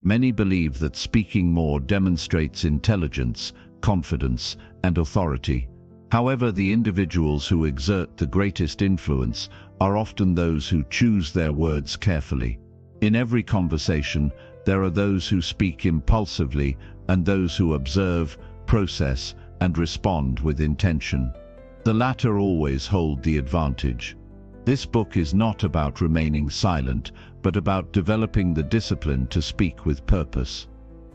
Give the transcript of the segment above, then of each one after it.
Many believe that speaking more demonstrates intelligence, confidence, and authority. However, the individuals who exert the greatest influence are often those who choose their words carefully. In every conversation, there are those who speak impulsively and those who observe, process, and respond with intention. The latter always hold the advantage. This book is not about remaining silent, but about developing the discipline to speak with purpose.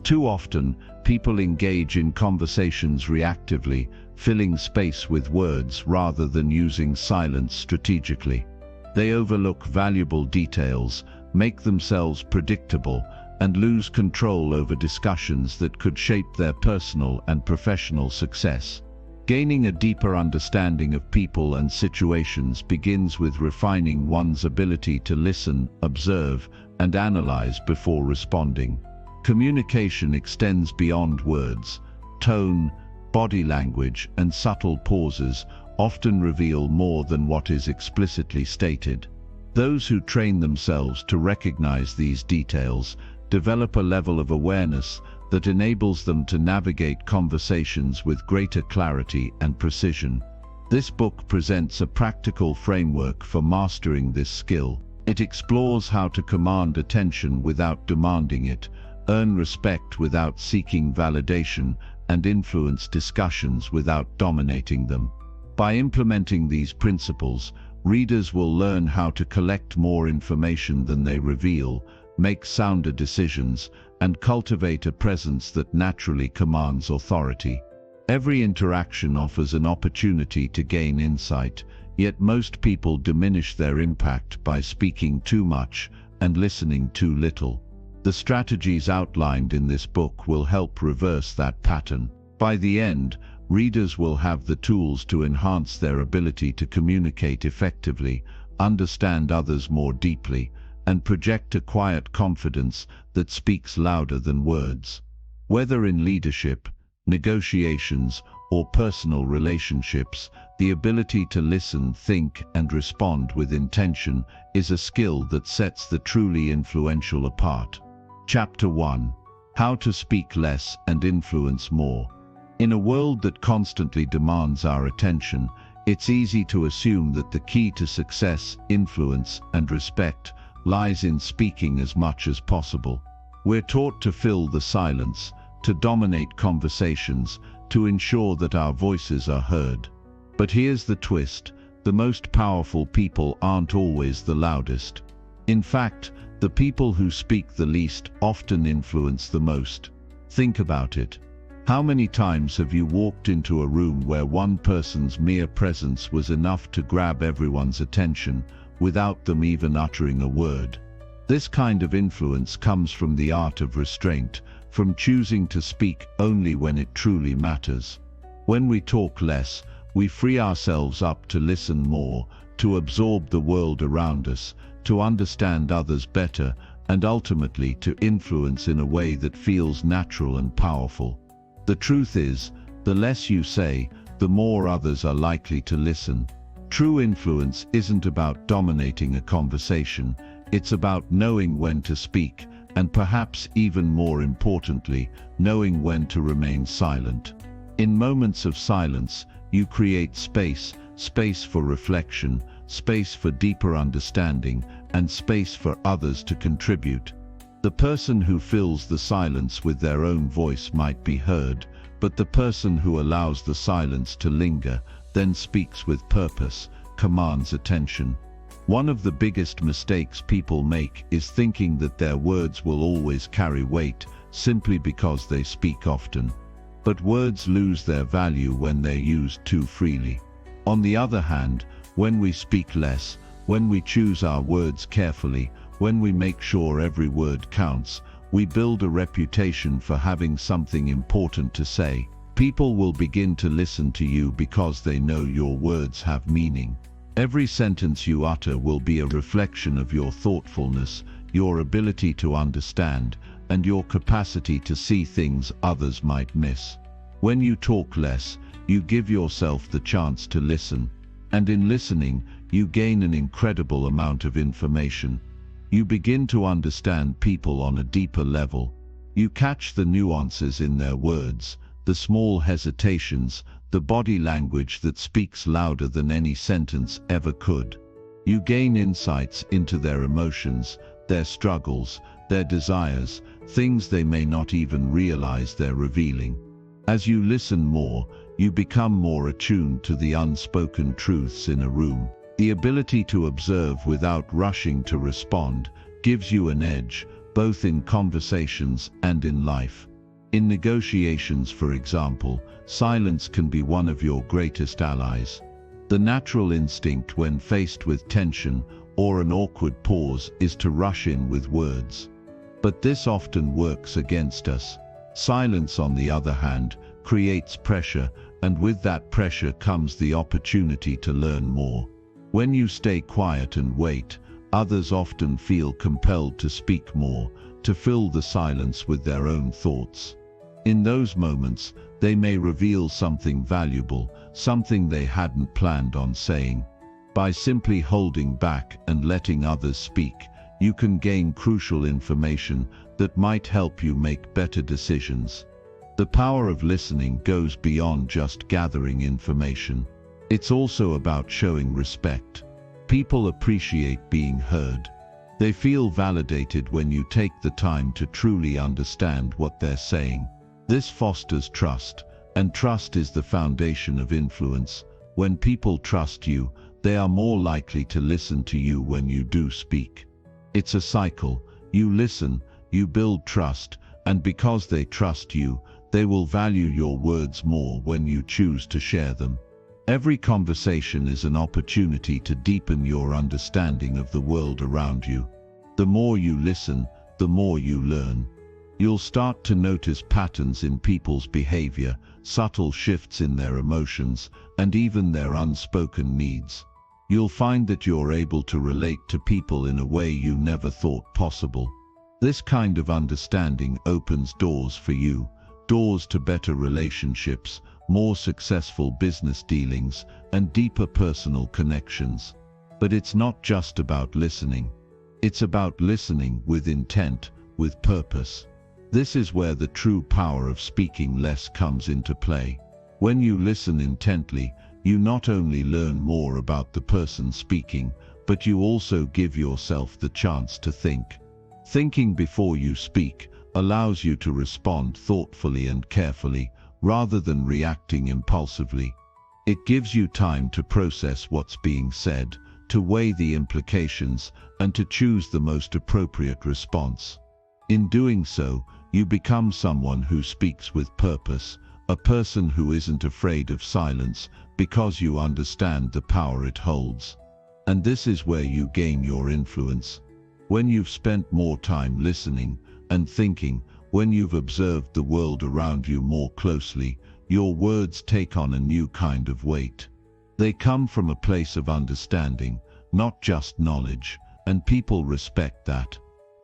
Too often, people engage in conversations reactively, filling space with words rather than using silence strategically. They overlook valuable details, make themselves predictable, and lose control over discussions that could shape their personal and professional success. Gaining a deeper understanding of people and situations begins with refining one's ability to listen, observe, and analyze before responding. Communication extends beyond words. Tone, body language, and subtle pauses often reveal more than what is explicitly stated. Those who train themselves to recognize these details develop a level of awareness that enables them to navigate conversations with greater clarity and precision. This book presents a practical framework for mastering this skill. It explores how to command attention without demanding it, earn respect without seeking validation, and influence discussions without dominating them. By implementing these principles, readers will learn how to collect more information than they reveal, make sounder decisions, and cultivate a presence that naturally commands authority. Every interaction offers an opportunity to gain insight, yet most people diminish their impact by speaking too much and listening too little. The strategies outlined in this book will help reverse that pattern. By the end, readers will have the tools to enhance their ability to communicate effectively, understand others more deeply, and project a quiet confidence that speaks louder than words. Whether in leadership, negotiations, or personal relationships, the ability to listen, think, and respond with intention is a skill that sets the truly influential apart. Chapter 1. How to Speak Less and Influence More. In a world that constantly demands our attention, it's easy to assume that the key to success, influence, and respect lies in speaking as much as possible. We're taught to fill the silence, to dominate conversations, to ensure that our voices are heard. But here's the twist: the most powerful people aren't always the loudest. In fact, the people who speak the least often influence the most. Think about it. How many times have you walked into a room where one person's mere presence was enough to grab everyone's attention, without them even uttering a word? This kind of influence comes from the art of restraint, from choosing to speak only when it truly matters. When we talk less, we free ourselves up to listen more, to absorb the world around us, to understand others better, and ultimately to influence in a way that feels natural and powerful. The truth is, the less you say, the more others are likely to listen. True influence isn't about dominating a conversation, it's about knowing when to speak, and perhaps even more importantly, knowing when to remain silent. In moments of silence, you create space for reflection, space for deeper understanding, and space for others to contribute. The person who fills the silence with their own voice might be heard, but the person who allows the silence to linger, then speaks with purpose, commands attention. One of the biggest mistakes people make is thinking that their words will always carry weight simply because they speak often. But words lose their value when they're used too freely. On the other hand, when we speak less, when we choose our words carefully, when we make sure every word counts, we build a reputation for having something important to say. People will begin to listen to you because they know your words have meaning. Every sentence you utter will be a reflection of your thoughtfulness, your ability to understand, and your capacity to see things others might miss. When you talk less, you give yourself the chance to listen. And in listening, you gain an incredible amount of information. You begin to understand people on a deeper level. You catch the nuances in their words, the small hesitations, the body language that speaks louder than any sentence ever could. You gain insights into their emotions, their struggles, their desires, things they may not even realize they're revealing. As you listen more, you become more attuned to the unspoken truths in a room. The ability to observe without rushing to respond gives you an edge, both in conversations and in life. In negotiations, for example, silence can be one of your greatest allies. The natural instinct when faced with tension or an awkward pause is to rush in with words. But this often works against us. Silence, on the other hand, creates pressure, and with that pressure comes the opportunity to learn more. When you stay quiet and wait, others often feel compelled to speak more, to fill the silence with their own thoughts. In those moments, they may reveal something valuable, something they hadn't planned on saying. By simply holding back and letting others speak, you can gain crucial information that might help you make better decisions. The power of listening goes beyond just gathering information. It's also about showing respect. People appreciate being heard. They feel validated when you take the time to truly understand what they're saying. This fosters trust, and trust is the foundation of influence. When people trust you, they are more likely to listen to you when you do speak. It's a cycle. You listen, you build trust, and because they trust you, they will value your words more when you choose to share them. Every conversation is an opportunity to deepen your understanding of the world around you. The more you listen, the more you learn. You'll start to notice patterns in people's behavior, subtle shifts in their emotions, and even their unspoken needs. You'll find that you're able to relate to people in a way you never thought possible. This kind of understanding opens doors for you, doors to better relationships, more successful business dealings, and deeper personal connections. But it's not just about listening. It's about listening with intent, with purpose. This is where the true power of speaking less comes into play. When you listen intently, you not only learn more about the person speaking, but you also give yourself the chance to think. Thinking before you speak allows you to respond thoughtfully and carefully, rather than reacting impulsively. It gives you time to process what's being said, to weigh the implications, and to choose the most appropriate response. In doing so, you become someone who speaks with purpose, a person who isn't afraid of silence because you understand the power it holds. And this is where you gain your influence. When you've spent more time listening and thinking, when you've observed the world around you more closely, your words take on a new kind of weight. They come from a place of understanding, not just knowledge, and people respect that.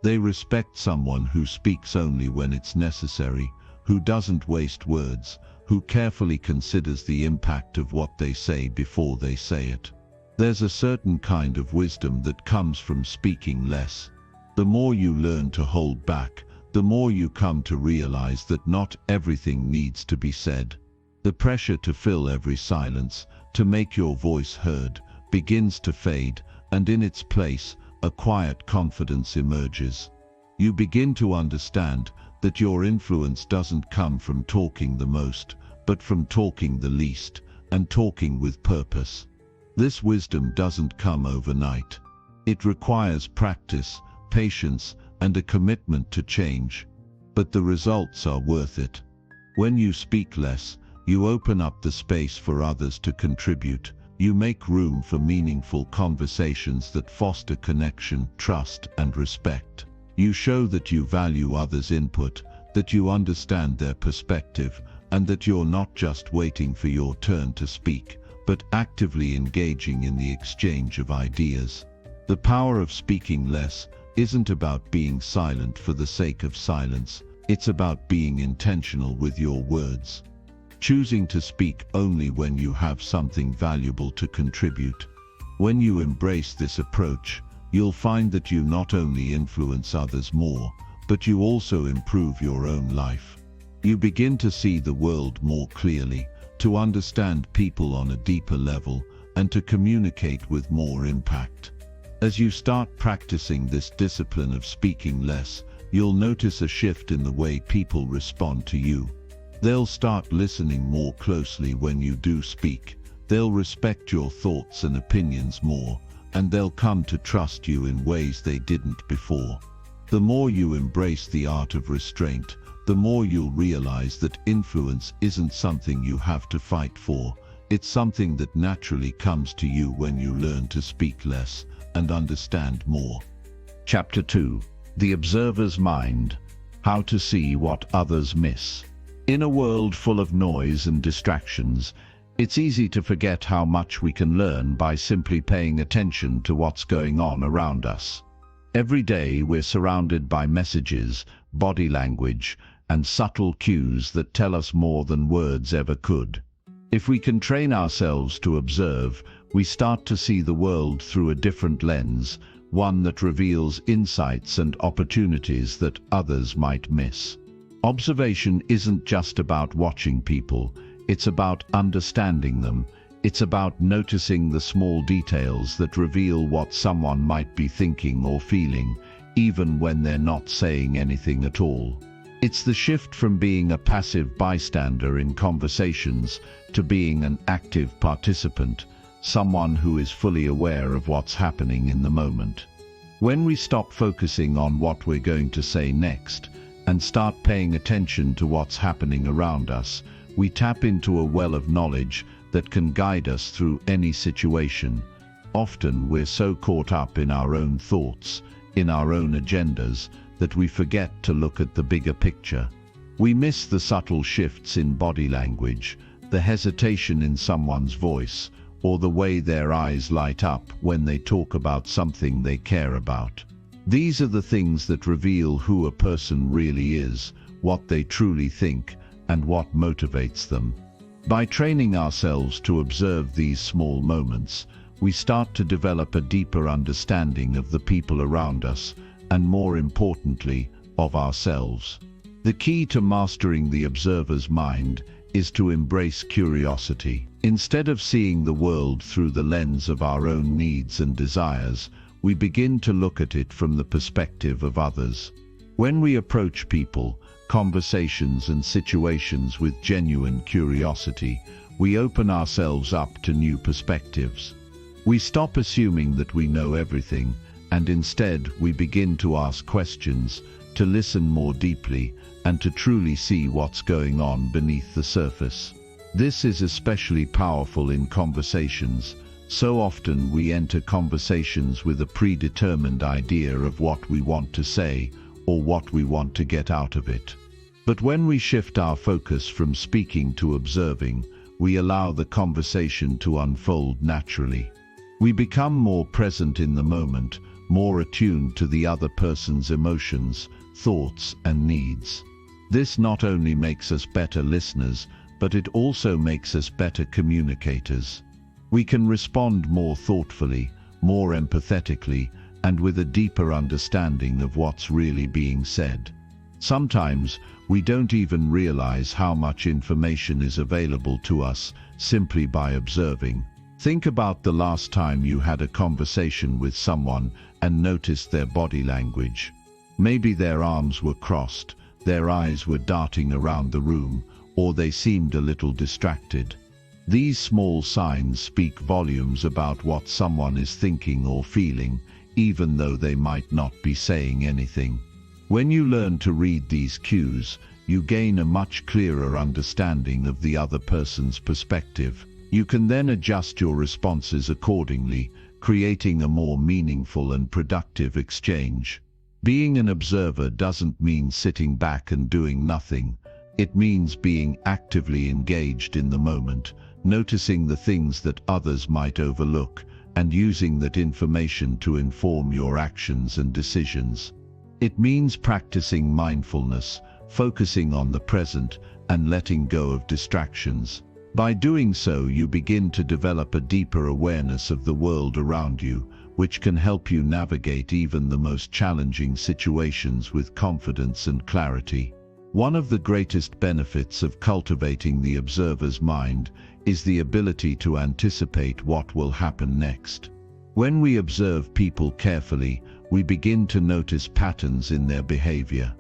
They respect someone who speaks only when it's necessary, who doesn't waste words, who carefully considers the impact of what they say before they say it. There's a certain kind of wisdom that comes from speaking less. The more you learn to hold back, the more you come to realize that not everything needs to be said. The pressure to fill every silence, to make your voice heard, begins to fade, and in its place, a quiet confidence emerges. You begin to understand that your influence doesn't come from talking the most, but from talking the least, and talking with purpose. This wisdom doesn't come overnight. It requires practice, patience, and a commitment to change. But the results are worth it. When you speak less, you open up the space for others to contribute. You make room for meaningful conversations that foster connection, trust, and respect. You show that you value others' input, that you understand their perspective, and that you're not just waiting for your turn to speak, but actively engaging in the exchange of ideas. The power of speaking less isn't about being silent for the sake of silence. It's about being intentional with your words. Choosing to speak only when you have something valuable to contribute. When you embrace this approach, you'll find that you not only influence others more, but you also improve your own life. You begin to see the world more clearly, to understand people on a deeper level, and to communicate with more impact. As you start practicing this discipline of speaking less, you'll notice a shift in the way people respond to you. They'll start listening more closely when you do speak. They'll respect your thoughts and opinions more, and they'll come to trust you in ways they didn't before. The more you embrace the art of restraint, the more you'll realize that influence isn't something you have to fight for. It's something that naturally comes to you when you learn to speak less and understand more. Chapter 2. The Observer's Mind. How to see what others miss. In a world full of noise and distractions, it's easy to forget how much we can learn by simply paying attention to what's going on around us. Every day we're surrounded by messages, body language, and subtle cues that tell us more than words ever could. If we can train ourselves to observe, we start to see the world through a different lens, one that reveals insights and opportunities that others might miss. Observation isn't just about watching people, it's about understanding them. It's about noticing the small details that reveal what someone might be thinking or feeling, even when they're not saying anything at all. It's the shift from being a passive bystander in conversations to being an active participant, someone who is fully aware of what's happening in the moment. When we stop focusing on what we're going to say next and start paying attention to what's happening around us, we tap into a well of knowledge that can guide us through any situation. Often we're so caught up in our own thoughts, in our own agendas, that we forget to look at the bigger picture. We miss the subtle shifts in body language, the hesitation in someone's voice, or the way their eyes light up when they talk about something they care about. These are the things that reveal who a person really is, what they truly think, and what motivates them. By training ourselves to observe these small moments, we start to develop a deeper understanding of the people around us, and more importantly, of ourselves. The key to mastering the observer's mind is to embrace curiosity. Instead of seeing the world through the lens of our own needs and desires, we begin to look at it from the perspective of others. When we approach people, conversations and situations with genuine curiosity, we open ourselves up to new perspectives. We stop assuming that we know everything, and instead we begin to ask questions, to listen more deeply, and to truly see what's going on beneath the surface. This is especially powerful in conversations. So often we enter conversations with a predetermined idea of what we want to say or what we want to get out of it. But when we shift our focus from speaking to observing, we allow the conversation to unfold naturally. We become more present in the moment, more attuned to the other person's emotions, thoughts, and needs. This not only makes us better listeners, but it also makes us better communicators. We can respond more thoughtfully, more empathetically, and with a deeper understanding of what's really being said. Sometimes, we don't even realize how much information is available to us simply by observing. Think about the last time you had a conversation with someone and noticed their body language. Maybe their arms were crossed, their eyes were darting around the room, or they seemed a little distracted. These small signs speak volumes about what someone is thinking or feeling, even though they might not be saying anything. When you learn to read these cues, you gain a much clearer understanding of the other person's perspective. You can then adjust your responses accordingly, creating a more meaningful and productive exchange. Being an observer doesn't mean sitting back and doing nothing. It means being actively engaged in the moment, noticing the things that others might overlook, and using that information to inform your actions and decisions. It means practicing mindfulness, focusing on the present, and letting go of distractions. By doing so, you begin to develop a deeper awareness of the world around you, which can help you navigate even the most challenging situations with confidence and clarity. One of the greatest benefits of cultivating the observer's mind is the ability to anticipate what will happen next. When we observe people carefully, we begin to notice patterns in their behavior.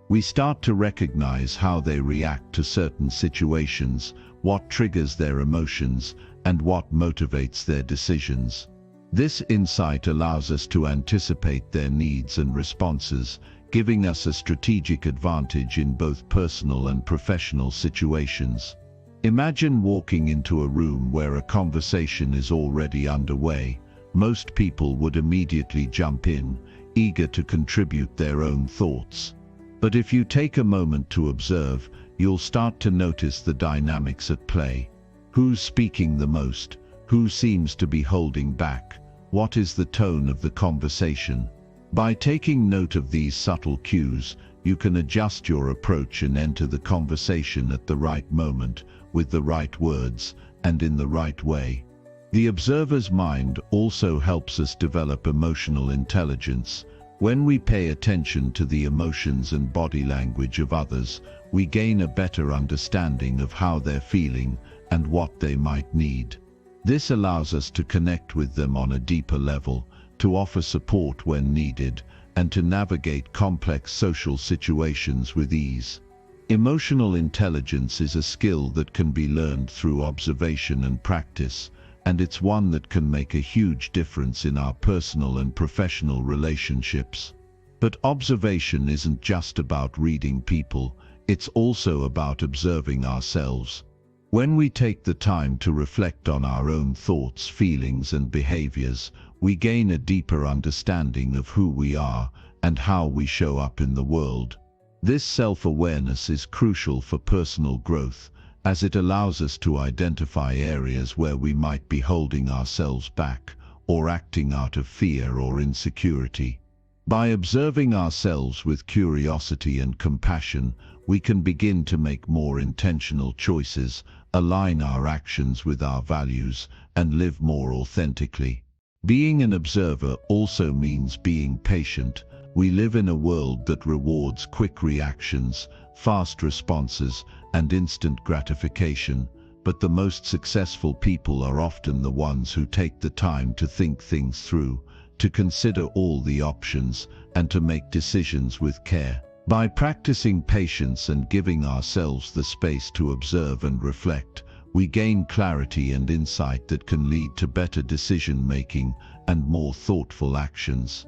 We start to recognize how they react to certain situations, what triggers their emotions, and what motivates their decisions. This insight allows us to anticipate their needs and responses, giving us a strategic advantage in both personal and professional situations. Imagine walking into a room where a conversation is already underway. Most people would immediately jump in, eager to contribute their own thoughts. But if you take a moment to observe, you'll start to notice the dynamics at play. Who's speaking the most? Who seems to be holding back? What is the tone of the conversation? By taking note of these subtle cues, you can adjust your approach and enter the conversation at the right moment, with the right words, and in the right way. The observer's mind also helps us develop emotional intelligence. When we pay attention to the emotions and body language of others, we gain a better understanding of how they're feeling and what they might need. This allows us to connect with them on a deeper level, to offer support when needed, and to navigate complex social situations with ease. Emotional intelligence is a skill that can be learned through observation and practice, and it's one that can make a huge difference in our personal and professional relationships. But observation isn't just about reading people, it's also about observing ourselves. When we take the time to reflect on our own thoughts, feelings, and behaviors, we gain a deeper understanding of who we are and how we show up in the world. This self-awareness is crucial for personal growth, as it allows us to identify areas where we might be holding ourselves back or acting out of fear or insecurity. By observing ourselves with curiosity and compassion, we can begin to make more intentional choices, align our actions with our values, and live more authentically. Being an observer also means being patient. We live in a world that rewards quick reactions, fast responses, and instant gratification, but the most successful people are often the ones who take the time to think things through, to consider all the options, and to make decisions with care. By practicing patience and giving ourselves the space to observe and reflect, we gain clarity and insight that can lead to better decision-making and more thoughtful actions.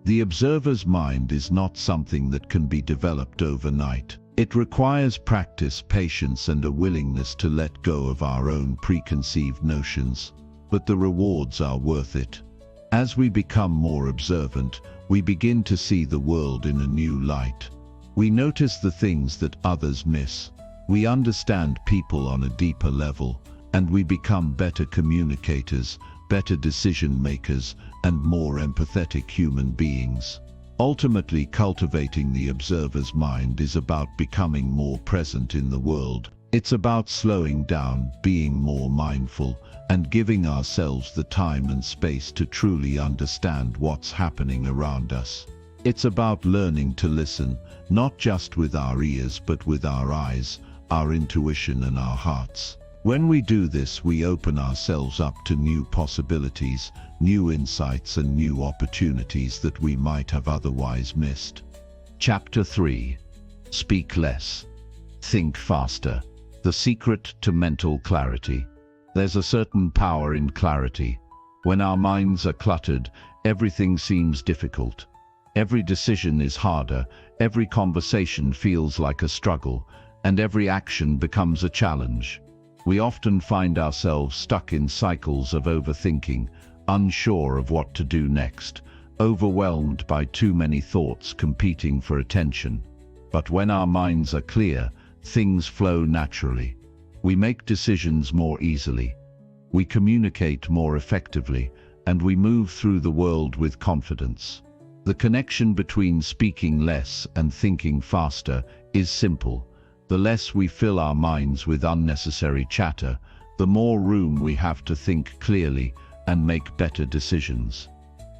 The observer's mind is not something that can be developed overnight. It requires practice, patience, and a willingness to let go of our own preconceived notions. But the rewards are worth it. As we become more observant, we begin to see the world in a new light. We notice the things that others miss. We understand people on a deeper level, and we become better communicators, better decision makers, and more empathetic human beings. Ultimately, cultivating the observer's mind is about becoming more present in the world. It's about slowing down, being more mindful, and giving ourselves the time and space to truly understand what's happening around us. It's about learning to listen, not just with our ears but with our eyes, our intuition, and our hearts. When we do this, we open ourselves up to new possibilities, new insights, and new opportunities that we might have otherwise missed. Chapter 3. Speak less. Think faster. The secret to mental clarity. There's a certain power in clarity. When our minds are cluttered, everything seems difficult. Every decision is harder, every conversation feels like a struggle, and every action becomes a challenge. We often find ourselves stuck in cycles of overthinking, unsure of what to do next, overwhelmed by too many thoughts competing for attention. But when our minds are clear, things flow naturally. We make decisions more easily. We communicate more effectively, and we move through the world with confidence. The connection between speaking less and thinking faster is simple. The less we fill our minds with unnecessary chatter, the more room we have to think clearly and make better decisions.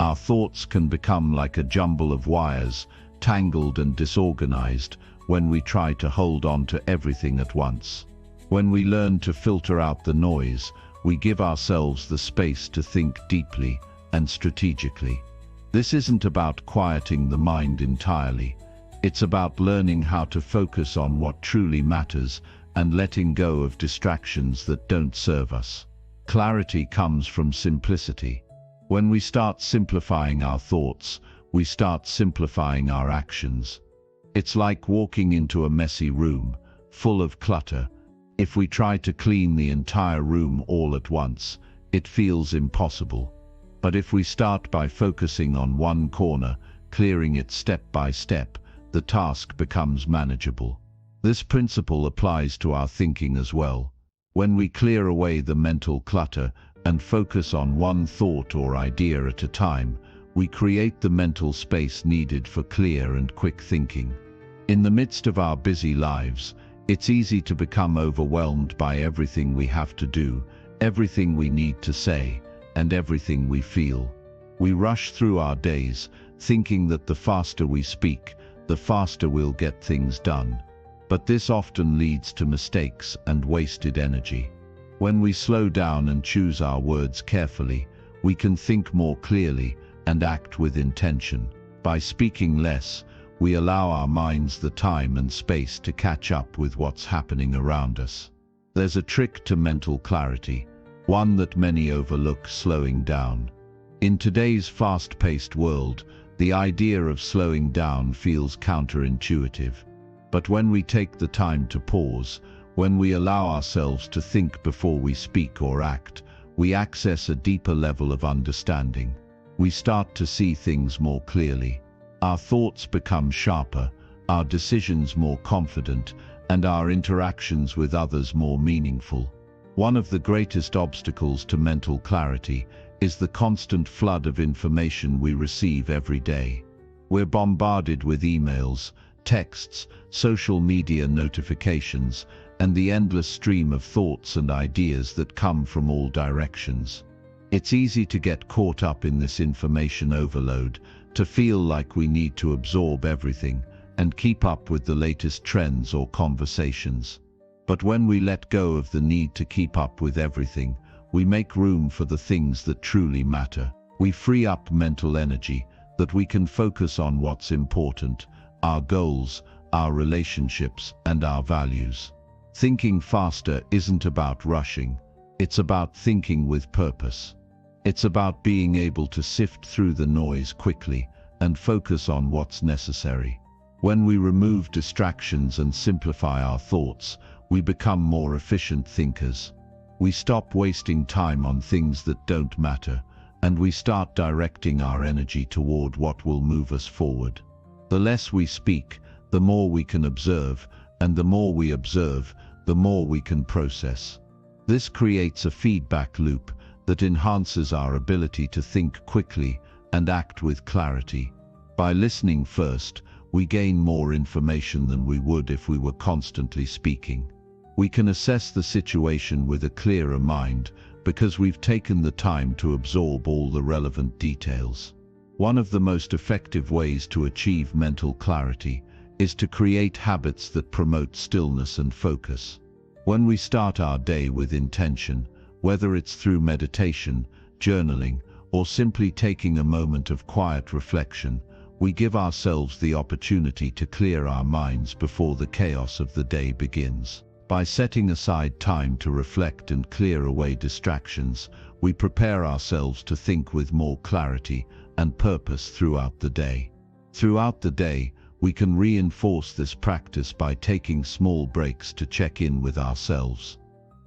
Our thoughts can become like a jumble of wires, tangled and disorganized, when we try to hold on to everything at once. When we learn to filter out the noise, we give ourselves the space to think deeply and strategically. This isn't about quieting the mind entirely. It's about learning how to focus on what truly matters and letting go of distractions that don't serve us. Clarity comes from simplicity. When we start simplifying our thoughts, we start simplifying our actions. It's like walking into a messy room, full of clutter. If we try to clean the entire room all at once, it feels impossible. But if we start by focusing on one corner, clearing it step by step, the task becomes manageable. This principle applies to our thinking as well. When we clear away the mental clutter and focus on one thought or idea at a time, we create the mental space needed for clear and quick thinking. In the midst of our busy lives, it's easy to become overwhelmed by everything we have to do, everything we need to say, and everything we feel. We rush through our days, thinking that the faster we speak, the faster we'll get things done. But this often leads to mistakes and wasted energy. When we slow down and choose our words carefully, we can think more clearly and act with intention. By speaking less, we allow our minds the time and space to catch up with what's happening around us. There's a trick to mental clarity, one that many overlook: slowing down. In today's fast-paced world, the idea of slowing down feels counterintuitive. But when we take the time to pause, when we allow ourselves to think before we speak or act, we access a deeper level of understanding. We start to see things more clearly. Our thoughts become sharper, our decisions more confident, and our interactions with others more meaningful. One of the greatest obstacles to mental clarity is the constant flood of information we receive every day. We're bombarded with emails, texts, social media notifications, and the endless stream of thoughts and ideas that come from all directions. It's easy to get caught up in this information overload, to feel like we need to absorb everything and keep up with the latest trends or conversations. But when we let go of the need to keep up with everything, we make room for the things that truly matter. We free up mental energy that we can focus on what's important: our goals, our relationships, and our values. Thinking faster isn't about rushing. It's about thinking with purpose. It's about being able to sift through the noise quickly and focus on what's necessary. When we remove distractions and simplify our thoughts, we become more efficient thinkers. We stop wasting time on things that don't matter, and we start directing our energy toward what will move us forward. The less we speak, the more we can observe, and the more we observe, the more we can process. This creates a feedback loop that enhances our ability to think quickly and act with clarity. By listening first, we gain more information than we would if we were constantly speaking. We can assess the situation with a clearer mind because we've taken the time to absorb all the relevant details. One of the most effective ways to achieve mental clarity is to create habits that promote stillness and focus. When we start our day with intention, whether it's through meditation, journaling, or simply taking a moment of quiet reflection, we give ourselves the opportunity to clear our minds before the chaos of the day begins. By setting aside time to reflect and clear away distractions, we prepare ourselves to think with more clarity and purpose throughout the day. Throughout the day, we can reinforce this practice by taking small breaks to check in with ourselves.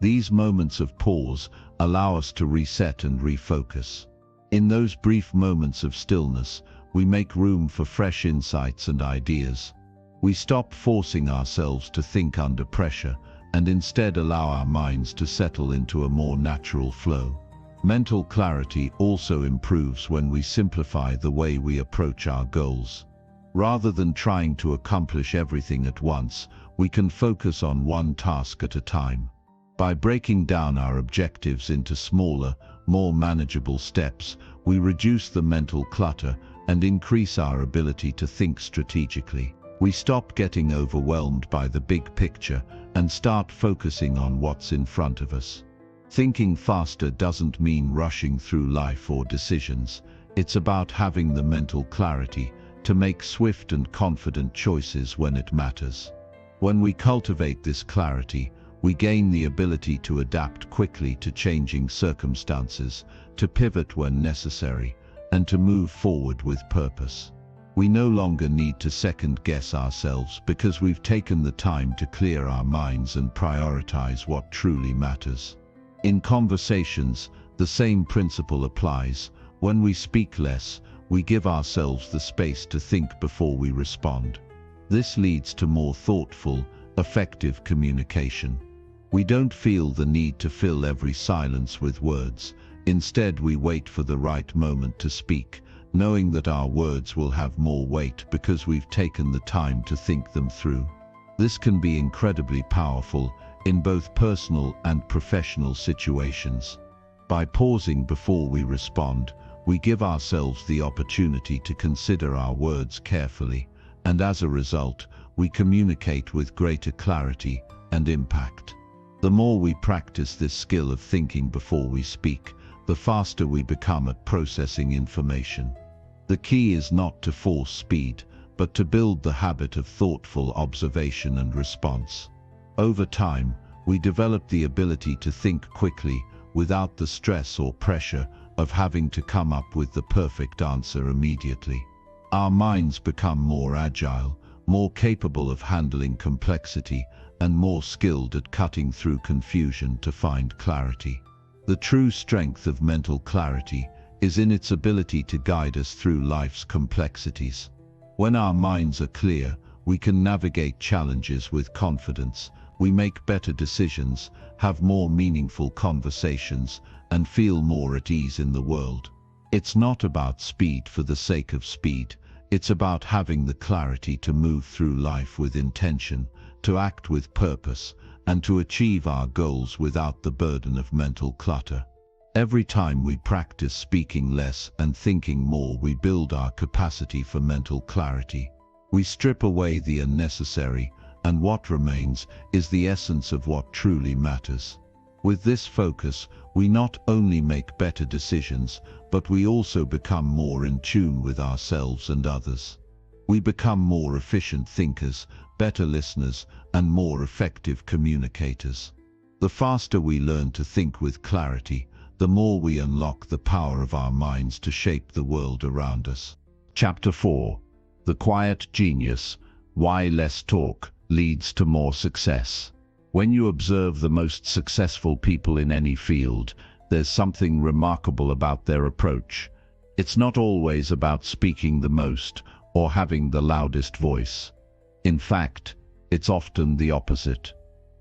These moments of pause allow us to reset and refocus. In those brief moments of stillness, we make room for fresh insights and ideas. We stop forcing ourselves to think under pressure and instead allow our minds to settle into a more natural flow. Mental clarity also improves when we simplify the way we approach our goals. Rather than trying to accomplish everything at once, we can focus on one task at a time. By breaking down our objectives into smaller, more manageable steps, we reduce the mental clutter and increase our ability to think strategically. We stop getting overwhelmed by the big picture and start focusing on what's in front of us. Thinking faster doesn't mean rushing through life or decisions. It's about having the mental clarity to make swift and confident choices when it matters. When we cultivate this clarity, we gain the ability to adapt quickly to changing circumstances, to pivot when necessary, and to move forward with purpose. We no longer need to second-guess ourselves because we've taken the time to clear our minds and prioritize what truly matters. In conversations, the same principle applies. When we speak less, we give ourselves the space to think before we respond. This leads to more thoughtful, effective communication. We don't feel the need to fill every silence with words. Instead, we wait for the right moment to speak, knowing that our words will have more weight because we've taken the time to think them through. This can be incredibly powerful in both personal and professional situations. By pausing before we respond, we give ourselves the opportunity to consider our words carefully, and as a result, we communicate with greater clarity and impact. The more we practice this skill of thinking before we speak, the faster we become at processing information. The key is not to force speed, but to build the habit of thoughtful observation and response. Over time, we develop the ability to think quickly without the stress or pressure of having to come up with the perfect answer immediately. Our minds become more agile, more capable of handling complexity, and more skilled at cutting through confusion to find clarity. The true strength of mental clarity is in its ability to guide us through life's complexities. When our minds are clear, we can navigate challenges with confidence, we make better decisions, have more meaningful conversations, and feel more at ease in the world. It's not about speed for the sake of speed. It's about having the clarity to move through life with intention, to act with purpose, and to achieve our goals without the burden of mental clutter. Every time we practice speaking less and thinking more, we build our capacity for mental clarity. We strip away the unnecessary, and what remains is the essence of what truly matters. With this focus, we not only make better decisions, but we also become more in tune with ourselves and others. We become more efficient thinkers, better listeners, and more effective communicators. The faster we learn to think with clarity, the more we unlock the power of our minds to shape the world around us. Chapter 4. The Quiet Genius: Why Less Talk Leads to More Success. When you observe the most successful people in any field, there's something remarkable about their approach. It's not always about speaking the most or having the loudest voice. In fact, it's often the opposite.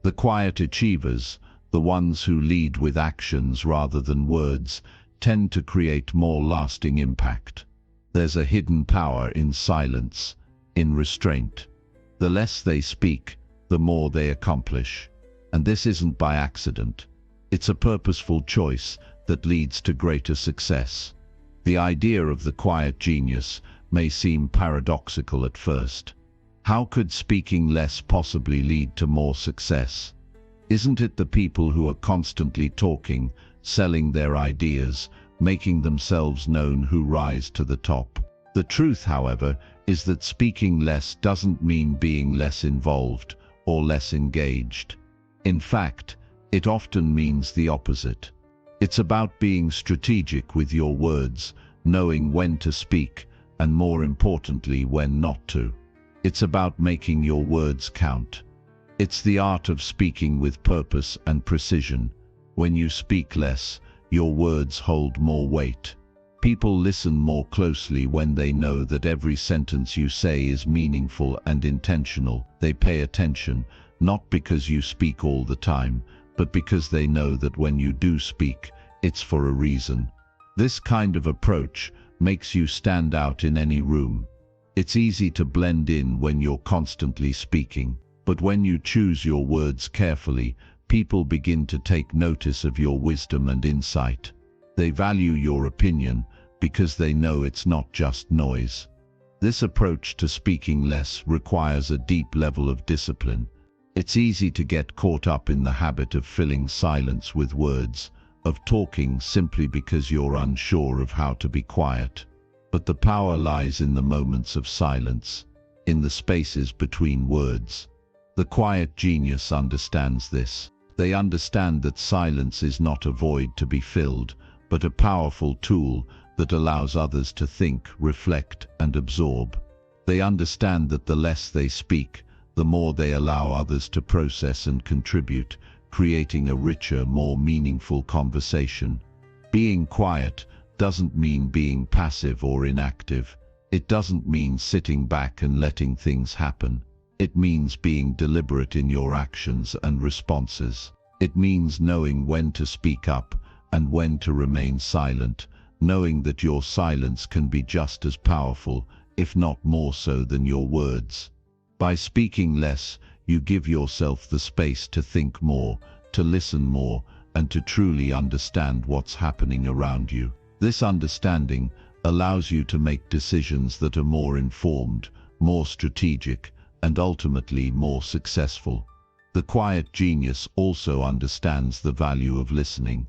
The quiet achievers, the ones who lead with actions rather than words, tend to create more lasting impact. There's a hidden power in silence, in restraint. The less they speak, the more they accomplish. And this isn't by accident. It's a purposeful choice that leads to greater success. The idea of the quiet genius may seem paradoxical at first. How could speaking less possibly lead to more success? Isn't it the people who are constantly talking, selling their ideas, making themselves known who rise to the top? The truth, however, is that speaking less doesn't mean being less involved or less engaged. In fact, it often means the opposite. It's about being strategic with your words, knowing when to speak, and more importantly, when not to. It's about making your words count. It's the art of speaking with purpose and precision. When you speak less, your words hold more weight. People listen more closely when they know that every sentence you say is meaningful and intentional. They pay attention, not because you speak all the time, but because they know that when you do speak, it's for a reason. This kind of approach makes you stand out in any room. It's easy to blend in when you're constantly speaking, but when you choose your words carefully, people begin to take notice of your wisdom and insight. They value your opinion because they know it's not just noise. This approach to speaking less requires a deep level of discipline. It's easy to get caught up in the habit of filling silence with words, of talking simply because you're unsure of how to be quiet. But the power lies in the moments of silence, in the spaces between words. The quiet genius understands this. They understand that silence is not a void to be filled, but a powerful tool that allows others to think, reflect, and absorb. They understand that the less they speak, the more they allow others to process and contribute, creating a richer, more meaningful conversation. Being quiet doesn't mean being passive or inactive. It doesn't mean sitting back and letting things happen. It means being deliberate in your actions and responses. It means knowing when to speak up and when to remain silent, knowing that your silence can be just as powerful, if not more so, than your words. By speaking less, you give yourself the space to think more, to listen more, and to truly understand what's happening around you. This understanding allows you to make decisions that are more informed, more strategic, and ultimately more successful. The quiet genius also understands the value of listening.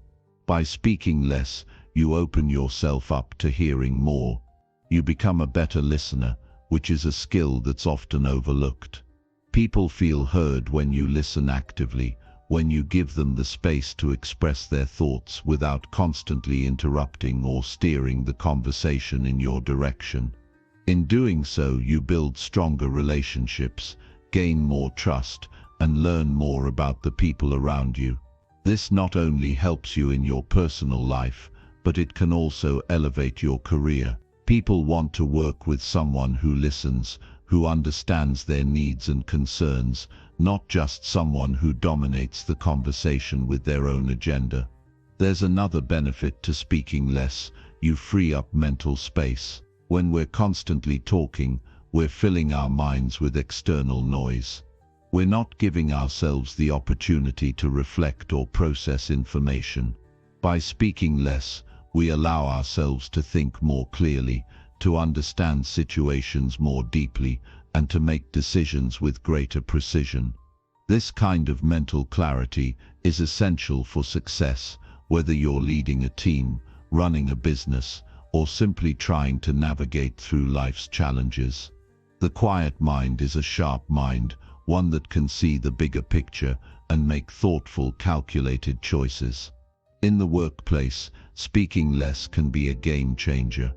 By speaking less, you open yourself up to hearing more. You become a better listener, which is a skill that's often overlooked. People feel heard when you listen actively, when you give them the space to express their thoughts without constantly interrupting or steering the conversation in your direction. In doing so, you build stronger relationships, gain more trust, and learn more about the people around you. This not only helps you in your personal life, but it can also elevate your career. People want to work with someone who listens, who understands their needs and concerns, not just someone who dominates the conversation with their own agenda. There's another benefit to speaking less. You free up mental space. When we're constantly talking, we're filling our minds with external noise. We're not giving ourselves the opportunity to reflect or process information. By speaking less, we allow ourselves to think more clearly, to understand situations more deeply, and to make decisions with greater precision. This kind of mental clarity is essential for success, whether you're leading a team, running a business, or simply trying to navigate through life's challenges. The quiet mind is a sharp mind, one that can see the bigger picture and make thoughtful, calculated choices. In the workplace, speaking less can be a game changer.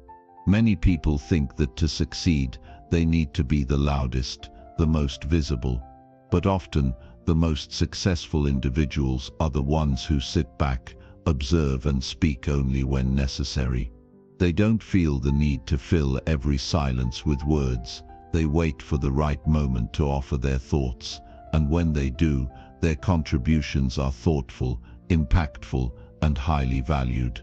Many people think that to succeed, they need to be the loudest, the most visible. But often, the most successful individuals are the ones who sit back, observe, and speak only when necessary. They don't feel the need to fill every silence with words. They wait for the right moment to offer their thoughts, and when they do, their contributions are thoughtful, impactful, and highly valued.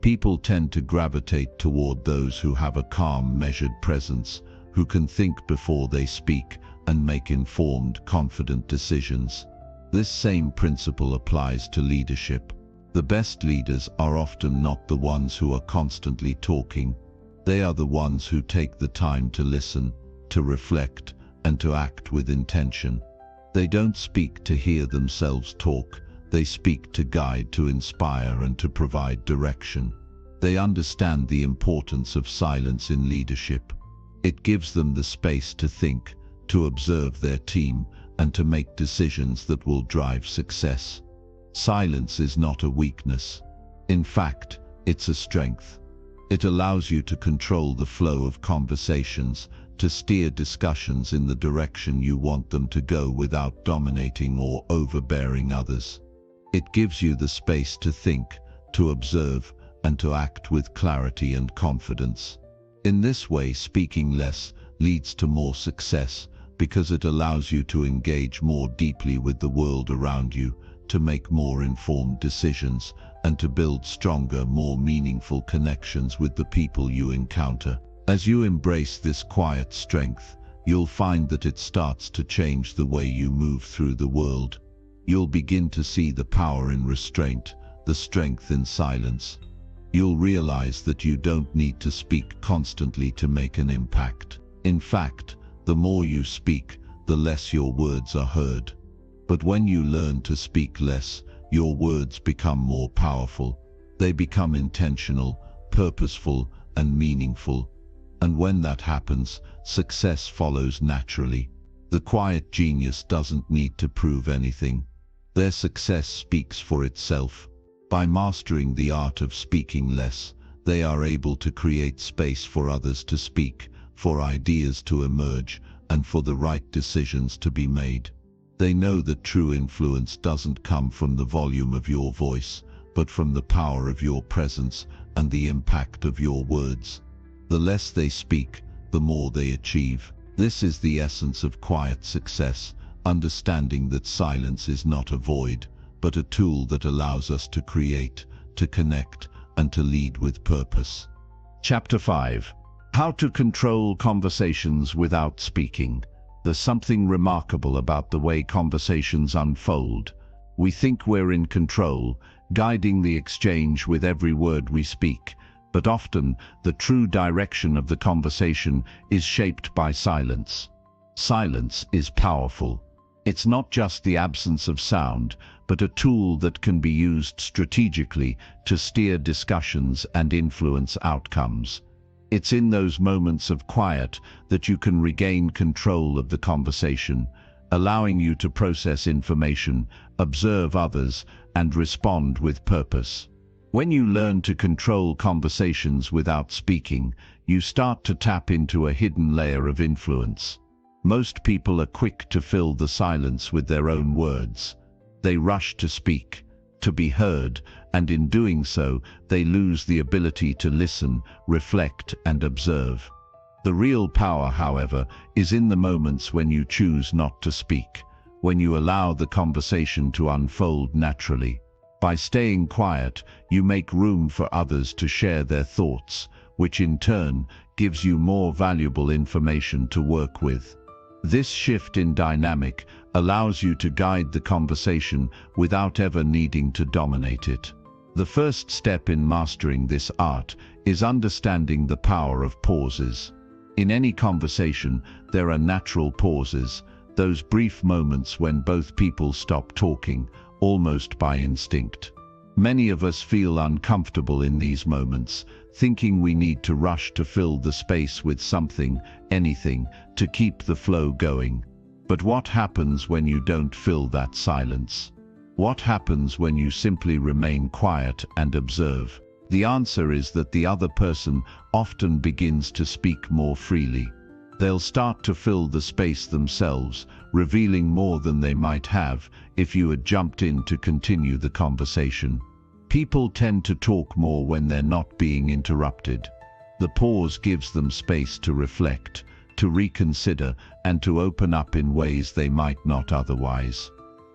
People tend to gravitate toward those who have a calm, measured presence, who can think before they speak and make informed, confident decisions. This same principle applies to leadership. The best leaders are often not the ones who are constantly talking. They are the ones who take the time to listen, to reflect, and to act with intention. They don't speak to hear themselves talk. They speak to guide, to inspire, and to provide direction. They understand the importance of silence in leadership. It gives them the space to think, to observe their team, and to make decisions that will drive success. Silence is not a weakness. In fact, it's a strength. It allows you to control the flow of conversations, to steer discussions in the direction you want them to go without dominating or overbearing others. It gives you the space to think, to observe, and to act with clarity and confidence. In this way, speaking less leads to more success because it allows you to engage more deeply with the world around you, to make more informed decisions, and to build stronger, more meaningful connections with the people you encounter. As you embrace this quiet strength, you'll find that it starts to change the way you move through the world. You'll begin to see the power in restraint, the strength in silence. You'll realize that you don't need to speak constantly to make an impact. In fact, the more you speak, the less your words are heard. But when you learn to speak less, your words become more powerful. They become intentional, purposeful, and meaningful. And when that happens, success follows naturally. The quiet genius doesn't need to prove anything. Their success speaks for itself. By mastering the art of speaking less, they are able to create space for others to speak, for ideas to emerge, and for the right decisions to be made. They know that true influence doesn't come from the volume of your voice, but from the power of your presence and the impact of your words. The less they speak, the more they achieve. This is the essence of quiet success, understanding that silence is not a void, but a tool that allows us to create, to connect, and to lead with purpose. Chapter 5. How to control conversations without speaking. There's something remarkable about the way conversations unfold. We think we're in control, guiding the exchange with every word we speak, but often the true direction of the conversation is shaped by silence. Silence is powerful. It's not just the absence of sound, but a tool that can be used strategically to steer discussions and influence outcomes. It's in those moments of quiet that you can regain control of the conversation, allowing you to process information, observe others, and respond with purpose. When you learn to control conversations without speaking, you start to tap into a hidden layer of influence. Most people are quick to fill the silence with their own words. They rush to speak, to be heard, and in doing so, they lose the ability to listen, reflect, and observe. The real power, however, is in the moments when you choose not to speak, when you allow the conversation to unfold naturally. By staying quiet, you make room for others to share their thoughts, which in turn gives you more valuable information to work with. This shift in dynamic allows you to guide the conversation without ever needing to dominate it. The first step in mastering this art is understanding the power of pauses. In any conversation, there are natural pauses, those brief moments when both people stop talking, almost by instinct. Many of us feel uncomfortable in these moments, thinking we need to rush to fill the space with something, anything, to keep the flow going. But what happens when you don't fill that silence? What happens when you simply remain quiet and observe? The answer is that the other person often begins to speak more freely. They'll start to fill the space themselves, revealing more than they might have if you had jumped in to continue the conversation. People tend to talk more when they're not being interrupted. The pause gives them space to reflect, to reconsider, and to open up in ways they might not otherwise.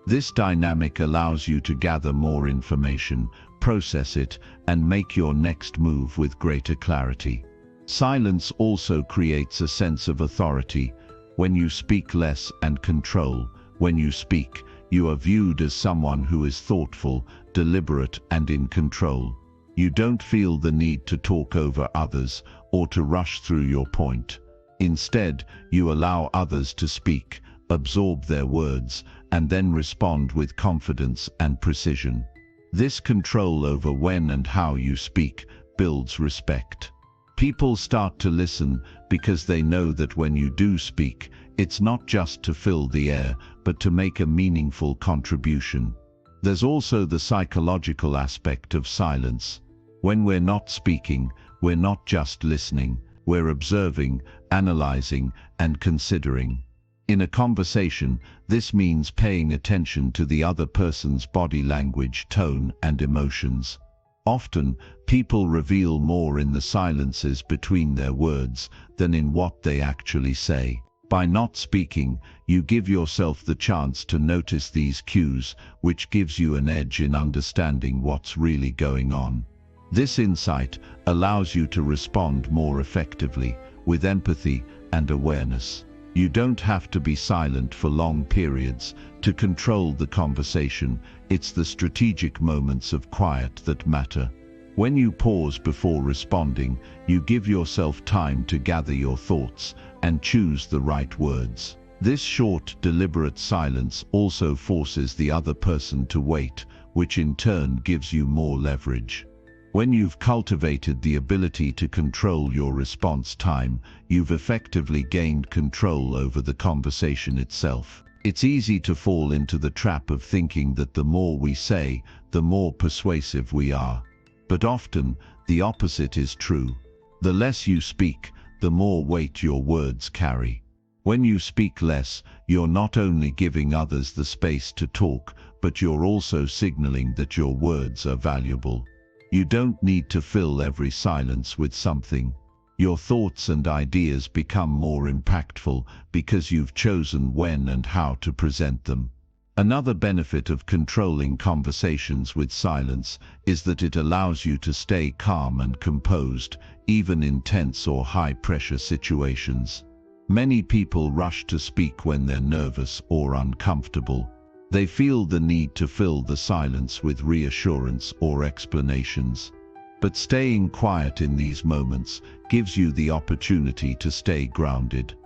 This dynamic allows you to gather more information, process it, and make your next move with greater clarity. Silence also creates a sense of authority. When you speak less and control, when you speak, you are viewed as someone who is thoughtful, deliberate, and in control. You don't feel the need to talk over others or to rush through your point. Instead, you allow others to speak, absorb their words, and then respond with confidence and precision. This control over when and how you speak builds respect. People start to listen because they know that when you do speak, it's not just to fill the air, but to make a meaningful contribution. There's also the psychological aspect of silence. When we're not speaking, we're not just listening, we're observing, analyzing, and considering. In a conversation, this means paying attention to the other person's body language, tone, and emotions. Often, people reveal more in the silences between their words than in what they actually say. By not speaking, you give yourself the chance to notice these cues, which gives you an edge in understanding what's really going on. This insight allows you to respond more effectively, with empathy and awareness. You don't have to be silent for long periods to control the conversation. It's the strategic moments of quiet that matter. When you pause before responding, you give yourself time to gather your thoughts and choose the right words. This short, deliberate silence also forces the other person to wait, which in turn gives you more leverage. When you've cultivated the ability to control your response time, you've effectively gained control over the conversation itself. It's easy to fall into the trap of thinking that the more we say, the more persuasive we are. But often, the opposite is true. The less you speak, the more weight your words carry. When you speak less, you're not only giving others the space to talk, but you're also signaling that your words are valuable. You don't need to fill every silence with something. Your thoughts and ideas become more impactful because you've chosen when and how to present them. Another benefit of controlling conversations with silence is that it allows you to stay calm and composed, even in tense or high-pressure situations. Many people rush to speak when they're nervous or uncomfortable. They feel the need to fill the silence with reassurance or explanations. But staying quiet in these moments gives you the opportunity to stay grounded.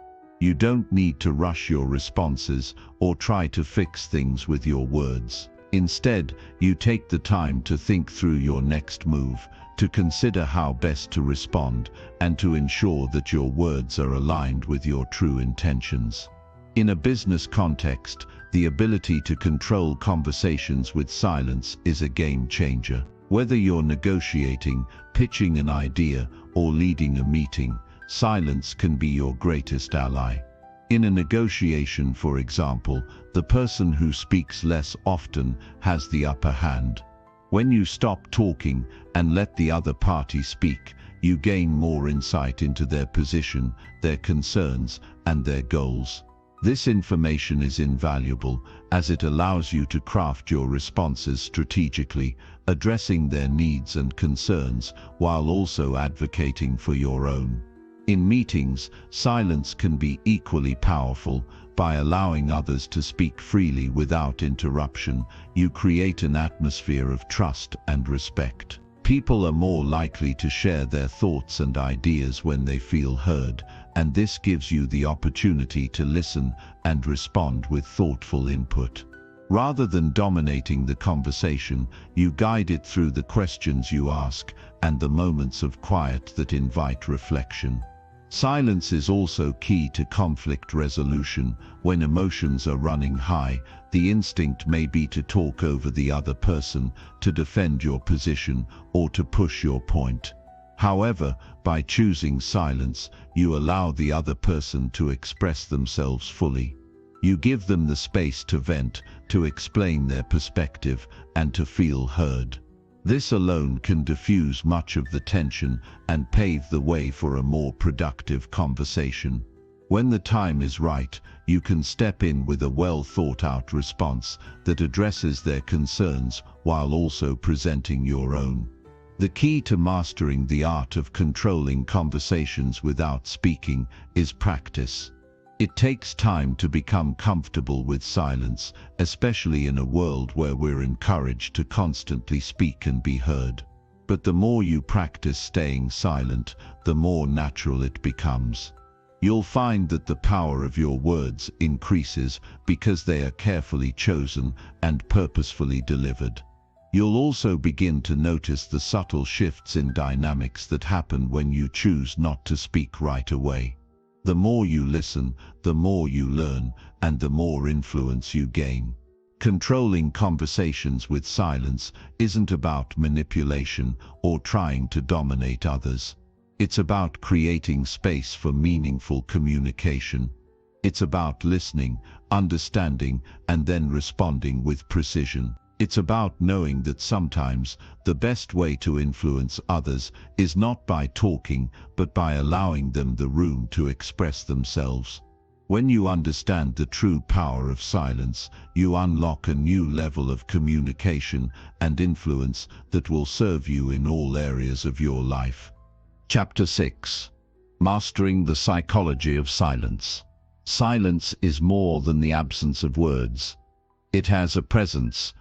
You don't need to rush your responses or try to fix things with your words. Instead, you take the time to think through your next move, to consider how best to respond, and to ensure that your words are aligned with your true intentions. In a business context, the ability to control conversations with silence is a game changer. Whether you're negotiating, pitching an idea, or leading a meeting, silence can be your greatest ally. In a negotiation, for example, the person who speaks less often has the upper hand. When you stop talking and let the other party speak, you gain more insight into their position, their concerns, and their goals. This information is invaluable as it allows you to craft your responses strategically, addressing their needs and concerns while also advocating for your own. In meetings, silence can be equally powerful. By allowing others to speak freely without interruption, you create an atmosphere of trust and respect. People are more likely to share their thoughts and ideas when they feel heard, and this gives you the opportunity to listen and respond with thoughtful input. Rather than dominating the conversation, you guide it through the questions you ask and the moments of quiet that invite reflection. Silence is also key to conflict resolution. When emotions are running high, the instinct may be to talk over the other person, to defend your position, or to push your point. However, by choosing silence, you allow the other person to express themselves fully. You give them the space to vent, to explain their perspective, and to feel heard. This alone can diffuse much of the tension and pave the way for a more productive conversation. When the time is right, you can step in with a well-thought-out response that addresses their concerns while also presenting your own. The key to mastering the art of controlling conversations without speaking is practice. It takes time to become comfortable with silence, especially in a world where we're encouraged to constantly speak and be heard. But the more you practice staying silent, the more natural it becomes. You'll find that the power of your words increases because they are carefully chosen and purposefully delivered. You'll also begin to notice the subtle shifts in dynamics that happen when you choose not to speak right away. The more you listen, the more you learn, and the more influence you gain. Controlling conversations with silence isn't about manipulation or trying to dominate others. It's about creating space for meaningful communication. It's about listening, understanding, and then responding with precision. It's about knowing that sometimes the best way to influence others is not by talking, but by allowing them the room to express themselves. When you understand the true power of silence, you unlock a new level of communication and influence that will serve you in all areas of your life. Chapter 6. Mastering the Psychology of Silence. Silence is more than the absence of words. It has a presence,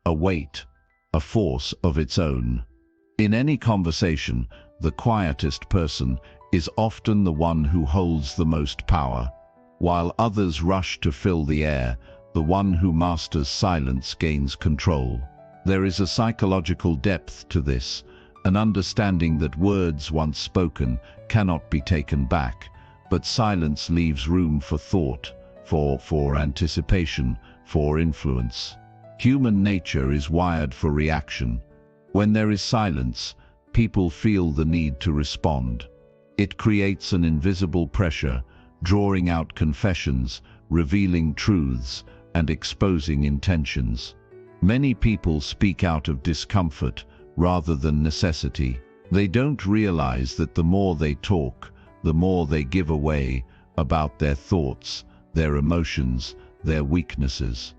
a weight, a force of its own. In any conversation, the quietest person is often the one who holds the most power. While others rush to fill the air, the one who masters silence gains control. There is a psychological depth to this, an understanding that words once spoken cannot be taken back, but silence leaves room for thought, for anticipation, for influence. Human nature is wired for reaction. When there is silence, people feel the need to respond. It creates an invisible pressure, drawing out confessions, revealing truths, and exposing intentions. Many people speak out of discomfort rather than necessity. They don't realize that the more they talk, the more they give away about their thoughts, their emotions, their weaknesses.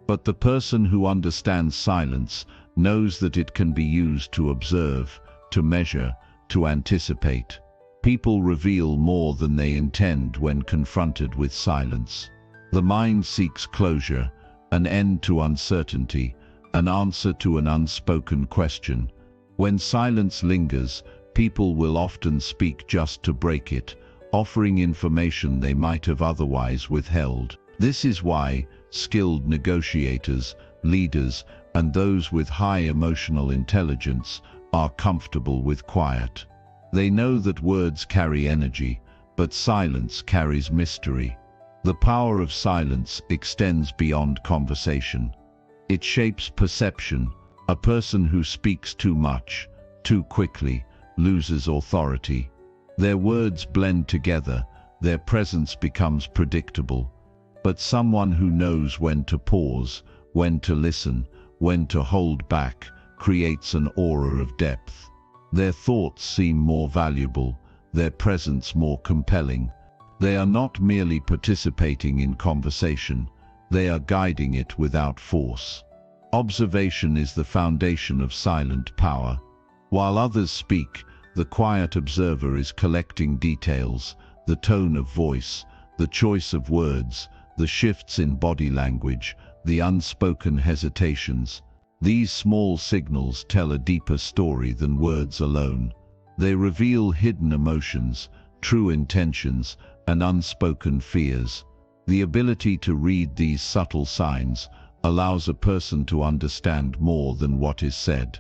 But the person who understands silence knows that it can be used to observe, to measure, to anticipate. People reveal more than they intend when confronted with silence. The mind seeks closure, an end to uncertainty, an answer to an unspoken question. When silence lingers, people will often speak just to break it, offering information they might have otherwise withheld. This is why skilled negotiators, leaders, and those with high emotional intelligence are comfortable with quiet. They know that words carry energy, but silence carries mystery. The power of silence extends beyond conversation. It shapes perception. A person who speaks too much, too quickly, loses authority. Their words blend together, their presence becomes predictable. But someone who knows when to pause, when to listen, when to hold back, creates an aura of depth. Their thoughts seem more valuable, their presence more compelling. They are not merely participating in conversation, they are guiding it without force. Observation is the foundation of silent power. While others speak, the quiet observer is collecting details, the tone of voice, the choice of words, the shifts in body language, the unspoken hesitations. These small signals tell a deeper story than words alone. They reveal hidden emotions, true intentions, and unspoken fears. The ability to read these subtle signs allows a person to understand more than what is said.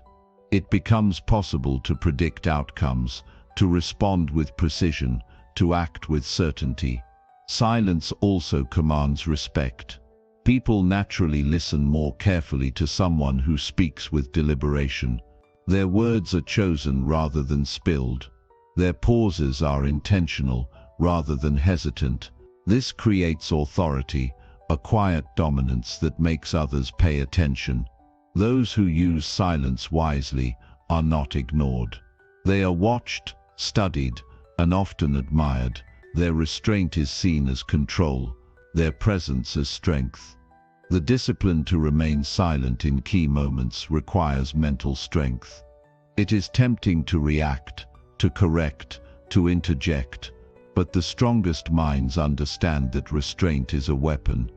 It becomes possible to predict outcomes, to respond with precision, to act with certainty. Silence also commands respect. People naturally listen more carefully to someone who speaks with deliberation. Their words are chosen rather than spilled. Their pauses are intentional rather than hesitant. This creates authority, a quiet dominance that makes others pay attention. Those who use silence wisely are not ignored. They are watched, studied, and often admired. Their restraint is seen as control, their presence as strength. The discipline to remain silent in key moments requires mental strength. It is tempting to react, to correct, to interject, but the strongest minds understand that restraint is a weapon.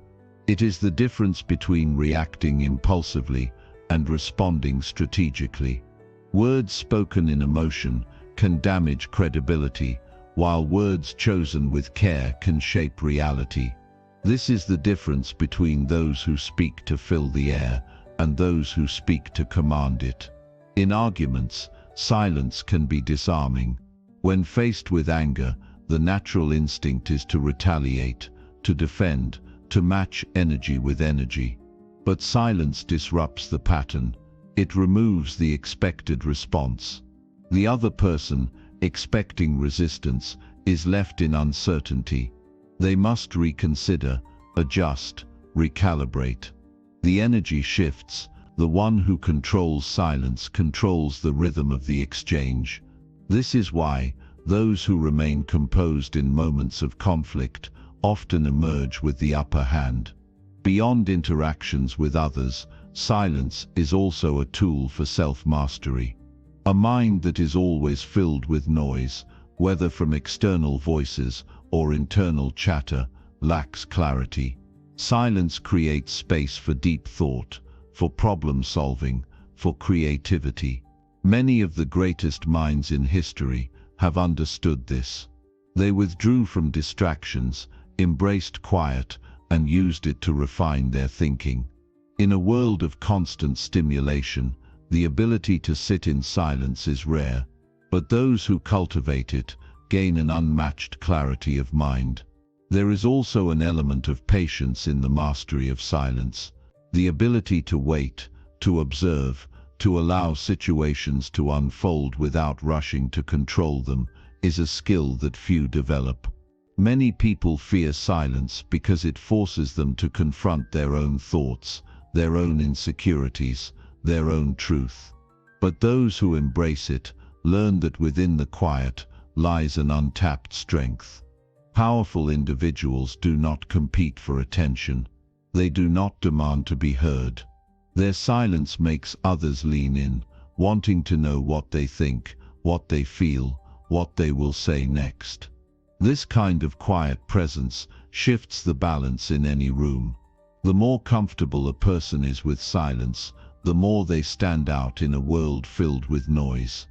It is the difference between reacting impulsively and responding strategically. Words spoken in emotion can damage credibility, while words chosen with care can shape reality. This is the difference between those who speak to fill the air and those who speak to command it. In arguments, silence can be disarming. When faced with anger, the natural instinct is to retaliate, to defend, to match energy with energy. But silence disrupts the pattern. It removes the expected response. The other person, expecting resistance, is left in uncertainty. They must reconsider, adjust, recalibrate. The energy shifts. The one who controls silence controls the rhythm of the exchange. This is why those who remain composed in moments of conflict often emerge with the upper hand. Beyond interactions with others, silence is also a tool for self-mastery. A mind that is always filled with noise, whether from external voices or internal chatter, lacks clarity. Silence creates space for deep thought, for problem solving, for creativity. Many of the greatest minds in history have understood this. They withdrew from distractions, embraced quiet, and used it to refine their thinking. In a world of constant stimulation, the ability to sit in silence is rare, but those who cultivate it gain an unmatched clarity of mind. There is also an element of patience in the mastery of silence. The ability to wait, to observe, to allow situations to unfold without rushing to control them, is a skill that few develop. Many people fear silence because it forces them to confront their own thoughts, their own insecurities, their own truth. But those who embrace it learn that within the quiet lies an untapped strength. Powerful individuals do not compete for attention. They do not demand to be heard. Their silence makes others lean in, wanting to know what they think, what they feel, what they will say next. This kind of quiet presence shifts the balance in any room. The more comfortable a person is with silence, the more they stand out in a world filled with noise.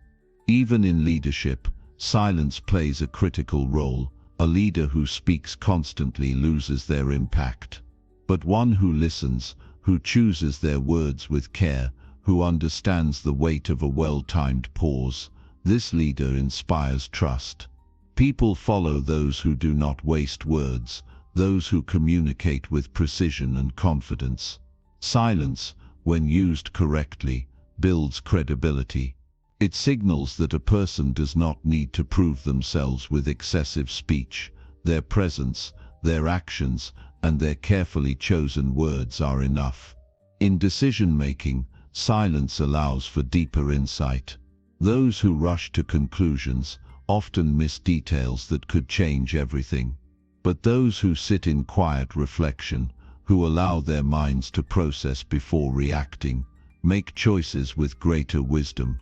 Even in leadership, silence plays a critical role. A leader who speaks constantly loses their impact. But one who listens, who chooses their words with care, who understands the weight of a well-timed pause, this leader inspires trust. People follow those who do not waste words, those who communicate with precision and confidence. Silence, when used correctly, builds credibility. It signals that a person does not need to prove themselves with excessive speech. Their presence, their actions, and their carefully chosen words are enough. In decision-making, silence allows for deeper insight. Those who rush to conclusions often miss details that could change everything. But those who sit in quiet reflection, who allow their minds to process before reacting, make choices with greater wisdom.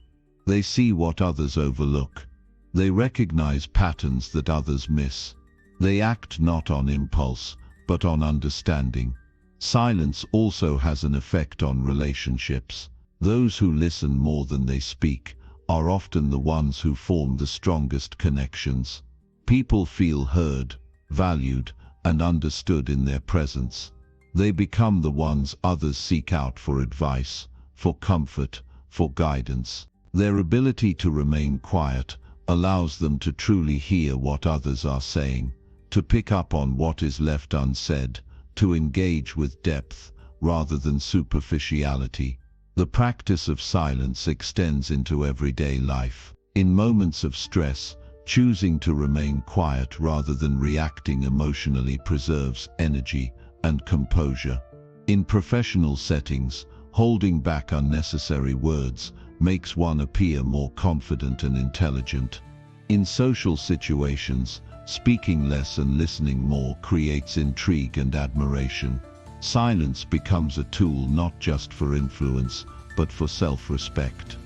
They see what others overlook. They recognize patterns that others miss. They act not on impulse, but on understanding. Silence also has an effect on relationships. Those who listen more than they speak are often the ones who form the strongest connections. People feel heard, valued, and understood in their presence. They become the ones others seek out for advice, for comfort, for guidance. Their ability to remain quiet allows them to truly hear what others are saying, to pick up on what is left unsaid, to engage with depth rather than superficiality. The practice of silence extends into everyday life. In moments of stress, choosing to remain quiet rather than reacting emotionally preserves energy and composure. In professional settings, holding back unnecessary words makes one appear more confident and intelligent. In social situations, speaking less and listening more creates intrigue and admiration. Silence becomes a tool not just for influence, but for self-respect.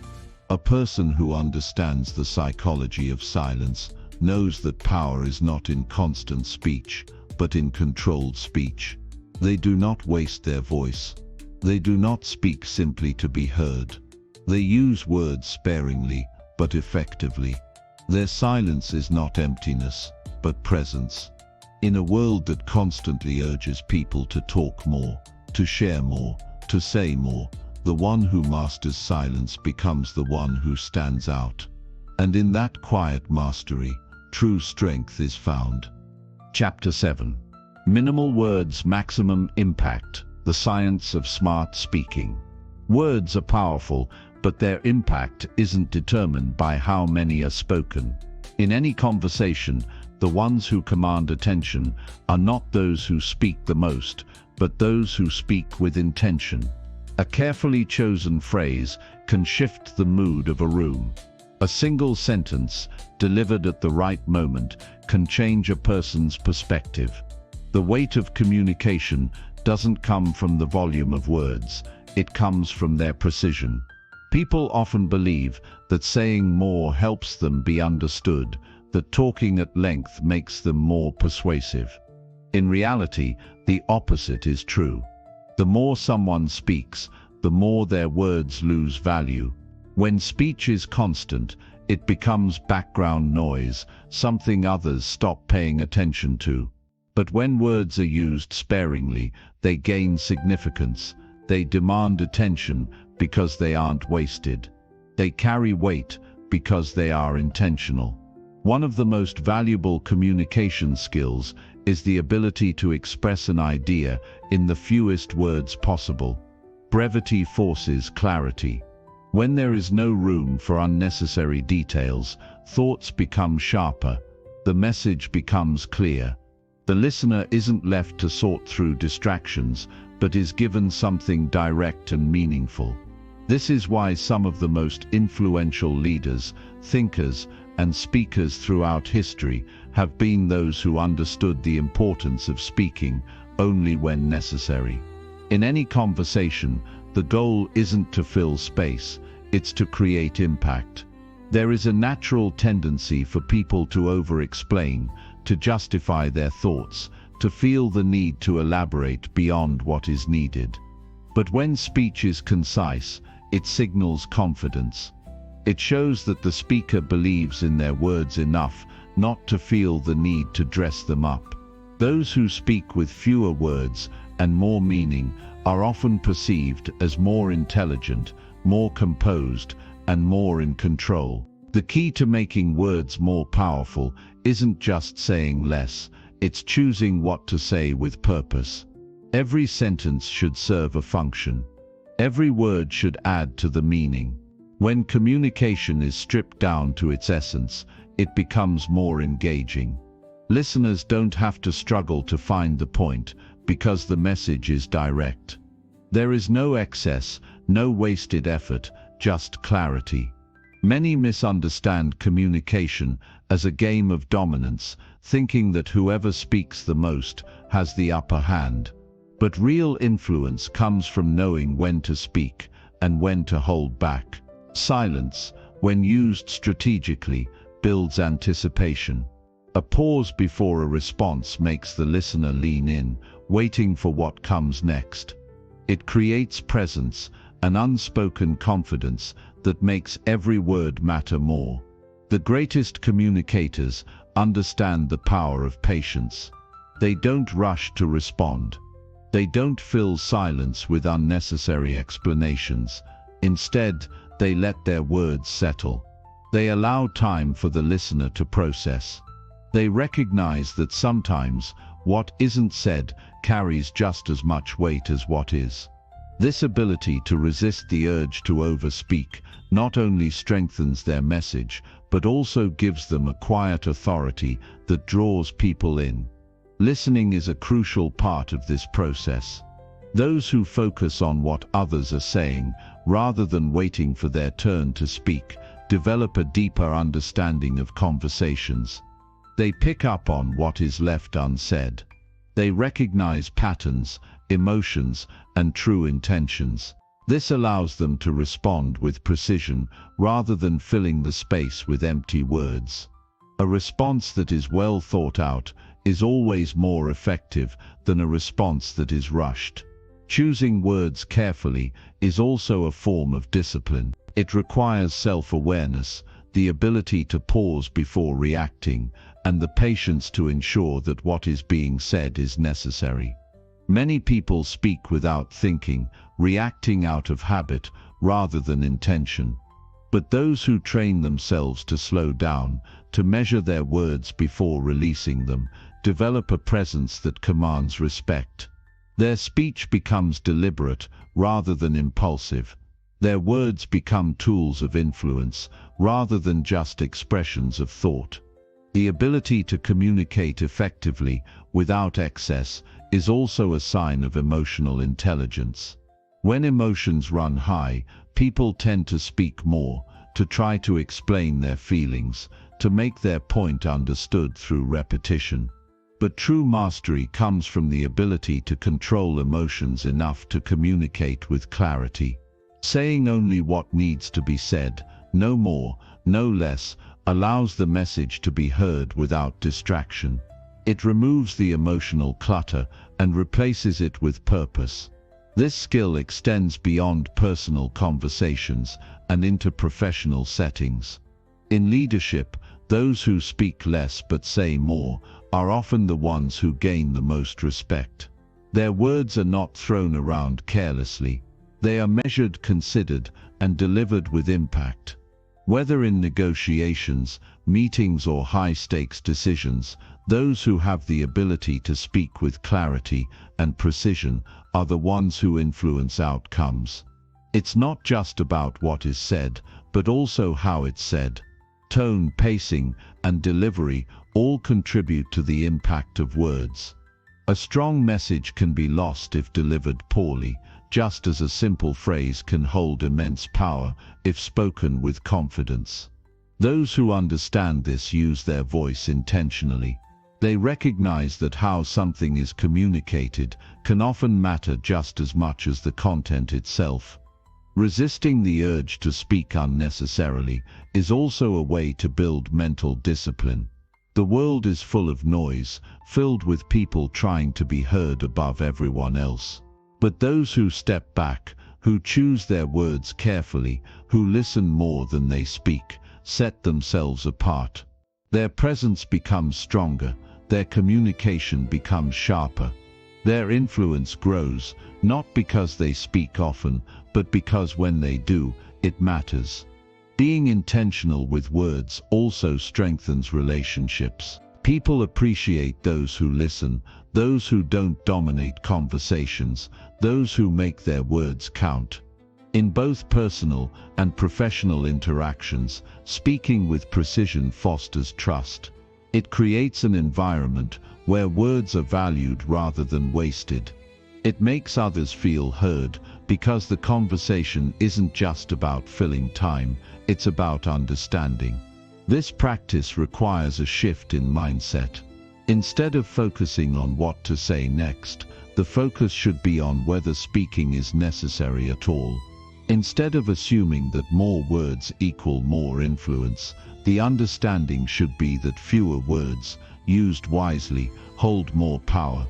A person who understands the psychology of silence knows that power is not in constant speech, but in controlled speech. They do not waste their voice. They do not speak simply to be heard. They use words sparingly, but effectively. Their silence is not emptiness, but presence. In a world that constantly urges people to talk more, to share more, to say more, the one who masters silence becomes the one who stands out. And in that quiet mastery, true strength is found. Chapter 7. Minimal Words, Maximum Impact. The Science of Smart Speaking. Words are powerful, but their impact isn't determined by how many are spoken. In any conversation, the ones who command attention are not those who speak the most, but those who speak with intention. A carefully chosen phrase can shift the mood of a room. A single sentence, delivered at the right moment, can change a person's perspective. The weight of communication doesn't come from the volume of words, it comes from their precision. People often believe that saying more helps them be understood, that talking at length makes them more persuasive. In reality, the opposite is true. The more someone speaks, the more their words lose value. When speech is constant, it becomes background noise, something others stop paying attention to. But when words are used sparingly, they gain significance. They demand attention because they aren't wasted. They carry weight because they are intentional. One of the most valuable communication skills is the ability to express an idea in the fewest words possible. Brevity forces clarity. When there is no room for unnecessary details, thoughts become sharper. The message becomes clear. The listener isn't left to sort through distractions, but is given something direct and meaningful. This is why some of the most influential leaders, thinkers, and speakers throughout history have been those who understood the importance of speaking only when necessary. In any conversation, the goal isn't to fill space, it's to create impact. There is a natural tendency for people to over-explain, to justify their thoughts, to feel the need to elaborate beyond what is needed. But when speech is concise, it signals confidence. It shows that the speaker believes in their words enough not to feel the need to dress them up. Those who speak with fewer words and more meaning are often perceived as more intelligent, more composed, and more in control. The key to making words more powerful isn't just saying less, it's choosing what to say with purpose. Every sentence should serve a function. Every word should add to the meaning. When communication is stripped down to its essence, it becomes more engaging. Listeners don't have to struggle to find the point, because the message is direct. There is no excess, no wasted effort, just clarity. Many misunderstand communication as a game of dominance, thinking that whoever speaks the most has the upper hand. But real influence comes from knowing when to speak and when to hold back. Silence, when used strategically, builds anticipation. A pause before a response makes the listener lean in, waiting for what comes next. It creates presence, an unspoken confidence that makes every word matter more. The greatest communicators understand the power of patience. They don't rush to respond. They don't fill silence with unnecessary explanations. Instead, they let their words settle. They allow time for the listener to process. They recognize that sometimes what isn't said carries just as much weight as what is. This ability to resist the urge to overspeak not only strengthens their message, but also gives them a quiet authority that draws people in. Listening is a crucial part of this process. Those who focus on what others are saying, rather than waiting for their turn to speak, develop a deeper understanding of conversations. They pick up on what is left unsaid. They recognize patterns, emotions, and true intentions. This allows them to respond with precision rather than filling the space with empty words. A response that is well thought out is always more effective than a response that is rushed. Choosing words carefully is also a form of discipline. It requires self-awareness, the ability to pause before reacting, and the patience to ensure that what is being said is necessary. Many people speak without thinking, reacting out of habit rather than intention. But those who train themselves to slow down, to measure their words before releasing them, develop a presence that commands respect. Their speech becomes deliberate rather than impulsive. Their words become tools of influence rather than just expressions of thought. The ability to communicate effectively without excess is also a sign of emotional intelligence. When emotions run high, people tend to speak more, to try to explain their feelings, to make their point understood through repetition. But true mastery comes from the ability to control emotions enough to communicate with clarity. Saying only what needs to be said, no more, no less, allows the message to be heard without distraction. It removes the emotional clutter and replaces it with purpose. This skill extends beyond personal conversations and into professional settings. In leadership, those who speak less but say more are often the ones who gain the most respect. Their words are not thrown around carelessly. They are measured, considered, and delivered with impact. Whether in negotiations, meetings, or high-stakes decisions, those who have the ability to speak with clarity and precision are the ones who influence outcomes. It's not just about what is said, but also how it's said. Tone, pacing, and delivery all contribute to the impact of words. A strong message can be lost if delivered poorly, just as a simple phrase can hold immense power if spoken with confidence. Those who understand this use their voice intentionally. They recognize that how something is communicated can often matter just as much as the content itself. Resisting the urge to speak unnecessarily is also a way to build mental discipline. The world is full of noise, filled with people trying to be heard above everyone else. But those who step back, who choose their words carefully, who listen more than they speak, set themselves apart. Their presence becomes stronger, their communication becomes sharper. Their influence grows, not because they speak often, but because when they do, it matters. Being intentional with words also strengthens relationships. People appreciate those who listen, those who don't dominate conversations, those who make their words count. In both personal and professional interactions, speaking with precision fosters trust. It creates an environment where words are valued rather than wasted. It makes others feel heard because the conversation isn't just about filling time, it's about understanding. This practice requires a shift in mindset. Instead of focusing on what to say next, the focus should be on whether speaking is necessary at all. Instead of assuming that more words equal more influence, the understanding should be that fewer words, used wisely, hold more power.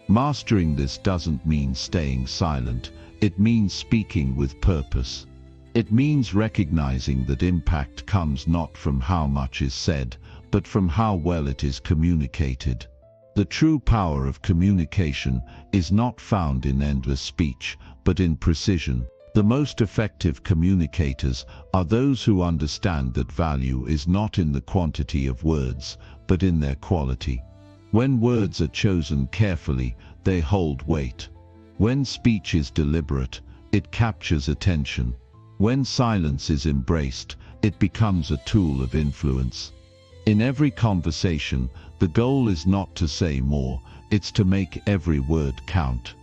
Mastering this doesn't mean staying silent, it means speaking with purpose. It means recognizing that impact comes not from how much is said, but from how well it is communicated. The true power of communication is not found in endless speech, but in precision. The most effective communicators are those who understand that value is not in the quantity of words, but in their quality. When words are chosen carefully, they hold weight. When speech is deliberate, it captures attention. When silence is embraced, it becomes a tool of influence. In every conversation, the goal is not to say more, it's to make every word count.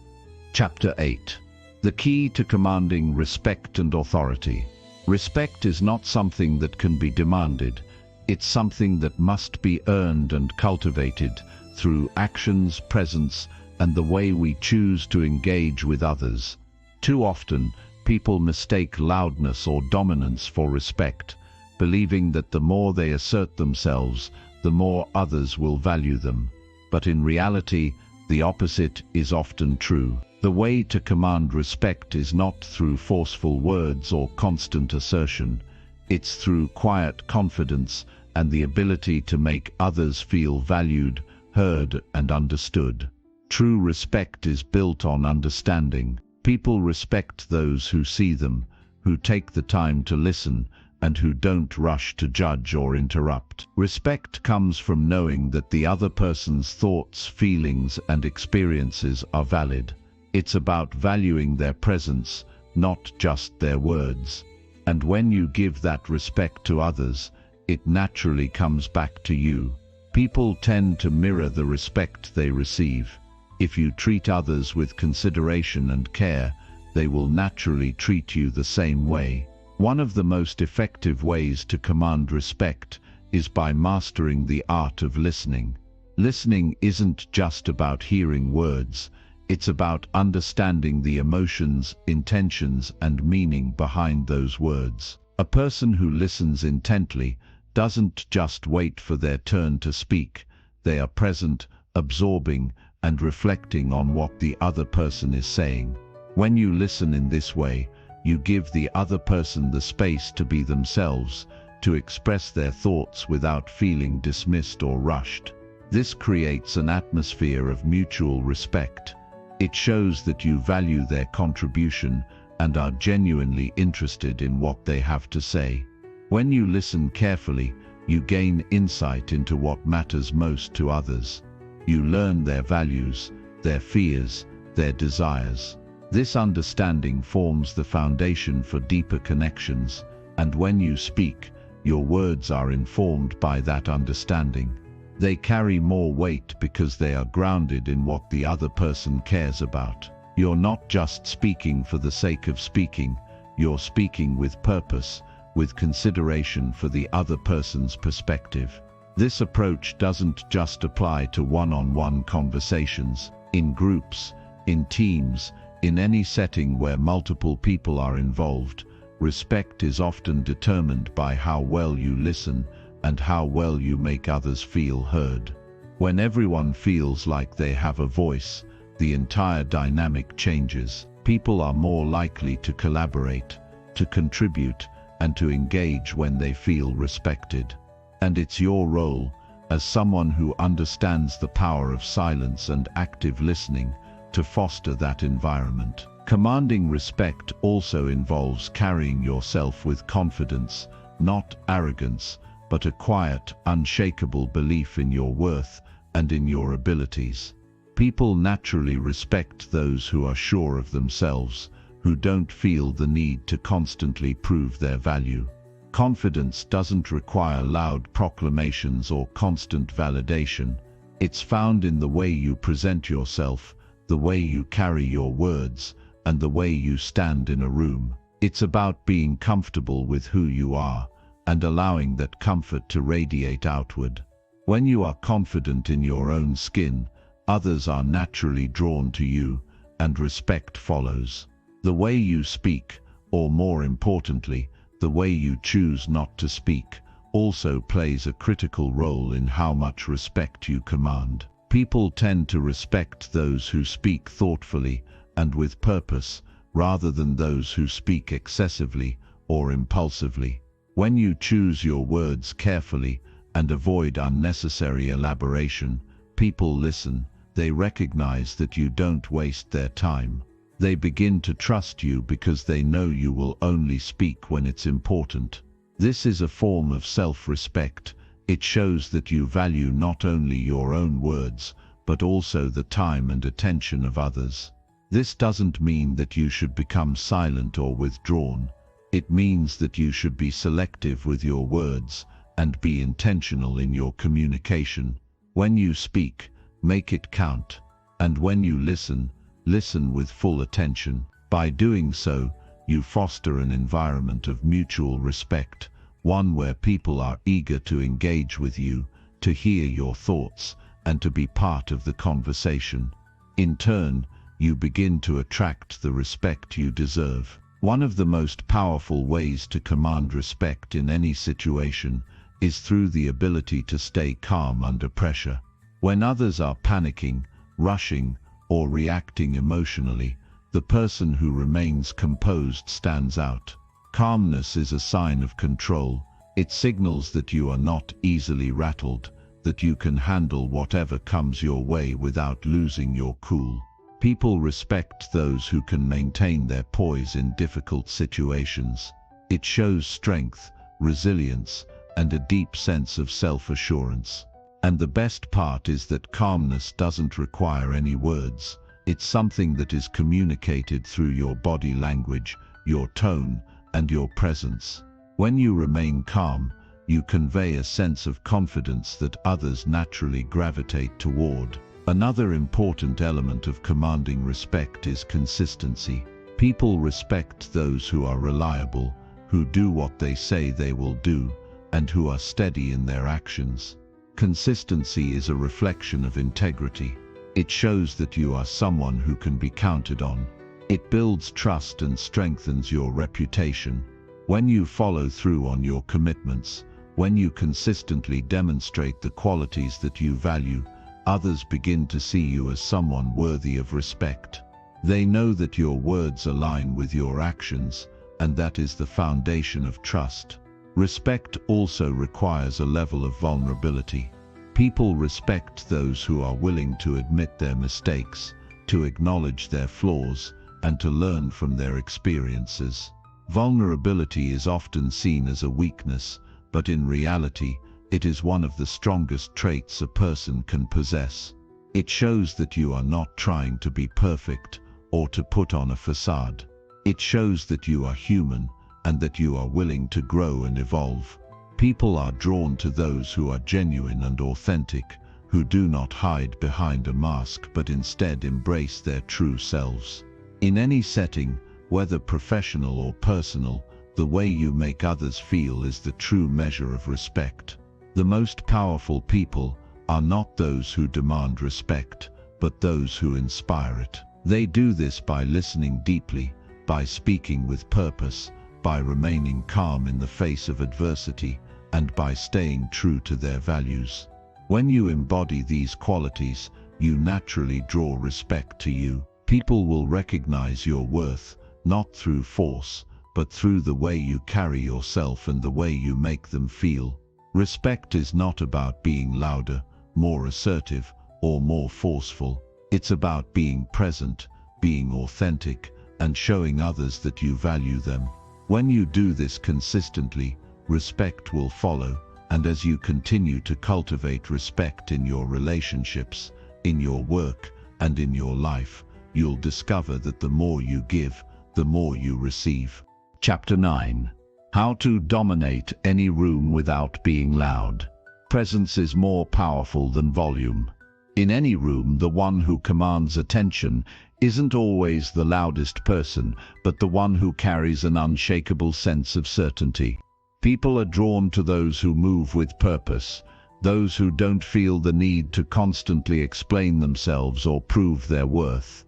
Chapter 8. The key to commanding respect and authority. Respect is not something that can be demanded. It's something that must be earned and cultivated through actions, presence, and the way we choose to engage with others. Too often, people mistake loudness or dominance for respect, believing that the more they assert themselves, the more others will value them. But in reality, the opposite is often true. The way to command respect is not through forceful words or constant assertion. It's through quiet confidence and the ability to make others feel valued, heard, and understood. True respect is built on understanding. People respect those who see them, who take the time to listen, and who don't rush to judge or interrupt. Respect comes from knowing that the other person's thoughts, feelings, and experiences are valid. It's about valuing their presence, not just their words. And when you give that respect to others, it naturally comes back to you. People tend to mirror the respect they receive. If you treat others with consideration and care, they will naturally treat you the same way. One of the most effective ways to command respect is by mastering the art of listening. Listening isn't just about hearing words. It's about understanding the emotions, intentions, and meaning behind those words. A person who listens intently doesn't just wait for their turn to speak. They are present, absorbing, and reflecting on what the other person is saying. When you listen in this way, you give the other person the space to be themselves, to express their thoughts without feeling dismissed or rushed. This creates an atmosphere of mutual respect. It shows that you value their contribution and are genuinely interested in what they have to say. When you listen carefully, you gain insight into what matters most to others. You learn their values, their fears, their desires. This understanding forms the foundation for deeper connections, and when you speak, your words are informed by that understanding. They carry more weight because they are grounded in what the other person cares about. You're not just speaking for the sake of speaking, you're speaking with purpose, with consideration for the other person's perspective. This approach doesn't just apply to one-on-one conversations. In groups, in teams, in any setting where multiple people are involved, respect is often determined by how well you listen and how well you make others feel heard. When everyone feels like they have a voice, the entire dynamic changes. People are more likely to collaborate, to contribute, and to engage when they feel respected. And it's your role, as someone who understands the power of silence and active listening, to foster that environment. Commanding respect also involves carrying yourself with confidence, not arrogance, but a quiet, unshakable belief in your worth and in your abilities. People naturally respect those who are sure of themselves, who don't feel the need to constantly prove their value. Confidence doesn't require loud proclamations or constant validation. It's found in the way you present yourself, the way you carry your words, and the way you stand in a room. It's about being comfortable with who you are, and allowing that comfort to radiate outward. When you are confident in your own skin, others are naturally drawn to you, and respect follows. The way you speak, or more importantly, the way you choose not to speak, also plays a critical role in how much respect you command. People tend to respect those who speak thoughtfully and with purpose, rather than those who speak excessively or impulsively. When you choose your words carefully and avoid unnecessary elaboration, people listen. They recognize that you don't waste their time. They begin to trust you because they know you will only speak when it's important. This is a form of self-respect. It shows that you value not only your own words, but also the time and attention of others. This doesn't mean that you should become silent or withdrawn. It means that you should be selective with your words and be intentional in your communication. When you speak, make it count. And when you listen, listen with full attention. By doing so, you foster an environment of mutual respect, one where people are eager to engage with you, to hear your thoughts, and to be part of the conversation. In turn, you begin to attract the respect you deserve. One of the most powerful ways to command respect in any situation is through the ability to stay calm under pressure. When others are panicking, rushing, or reacting emotionally, the person who remains composed stands out. Calmness is a sign of control. It signals that you are not easily rattled, that you can handle whatever comes your way without losing your cool. People respect those who can maintain their poise in difficult situations. It shows strength, resilience, and a deep sense of self-assurance. And the best part is that calmness doesn't require any words. It's something that is communicated through your body language, your tone, and your presence. When you remain calm, you convey a sense of confidence that others naturally gravitate toward. Another important element of commanding respect is consistency. People respect those who are reliable, who do what they say they will do, and who are steady in their actions. Consistency is a reflection of integrity. It shows that you are someone who can be counted on. It builds trust and strengthens your reputation. When you follow through on your commitments, when you consistently demonstrate the qualities that you value, others begin to see you as someone worthy of respect. They know that your words align with your actions, and that is the foundation of trust. Respect also requires a level of vulnerability. People respect those who are willing to admit their mistakes, to acknowledge their flaws, and to learn from their experiences. Vulnerability is often seen as a weakness, but in reality, it is one of the strongest traits a person can possess. It shows that you are not trying to be perfect or to put on a facade. It shows that you are human and that you are willing to grow and evolve. People are drawn to those who are genuine and authentic, who do not hide behind a mask but instead embrace their true selves. In any setting, whether professional or personal, the way you make others feel is the true measure of respect. The most powerful people are not those who demand respect, but those who inspire it. They do this by listening deeply, by speaking with purpose, by remaining calm in the face of adversity, and by staying true to their values. When you embody these qualities, you naturally draw respect to you. People will recognize your worth, not through force, but through the way you carry yourself and the way you make them feel. Respect is not about being louder, more assertive, or more forceful. It's about being present, being authentic, and showing others that you value them. When you do this consistently, respect will follow, and as you continue to cultivate respect in your relationships, in your work, and in your life, you'll discover that the more you give, the more you receive. Chapter 9. How to dominate any room without being loud. Presence is more powerful than volume. In any room, the one who commands attention isn't always the loudest person, but the one who carries an unshakable sense of certainty. People are drawn to those who move with purpose, those who don't feel the need to constantly explain themselves or prove their worth.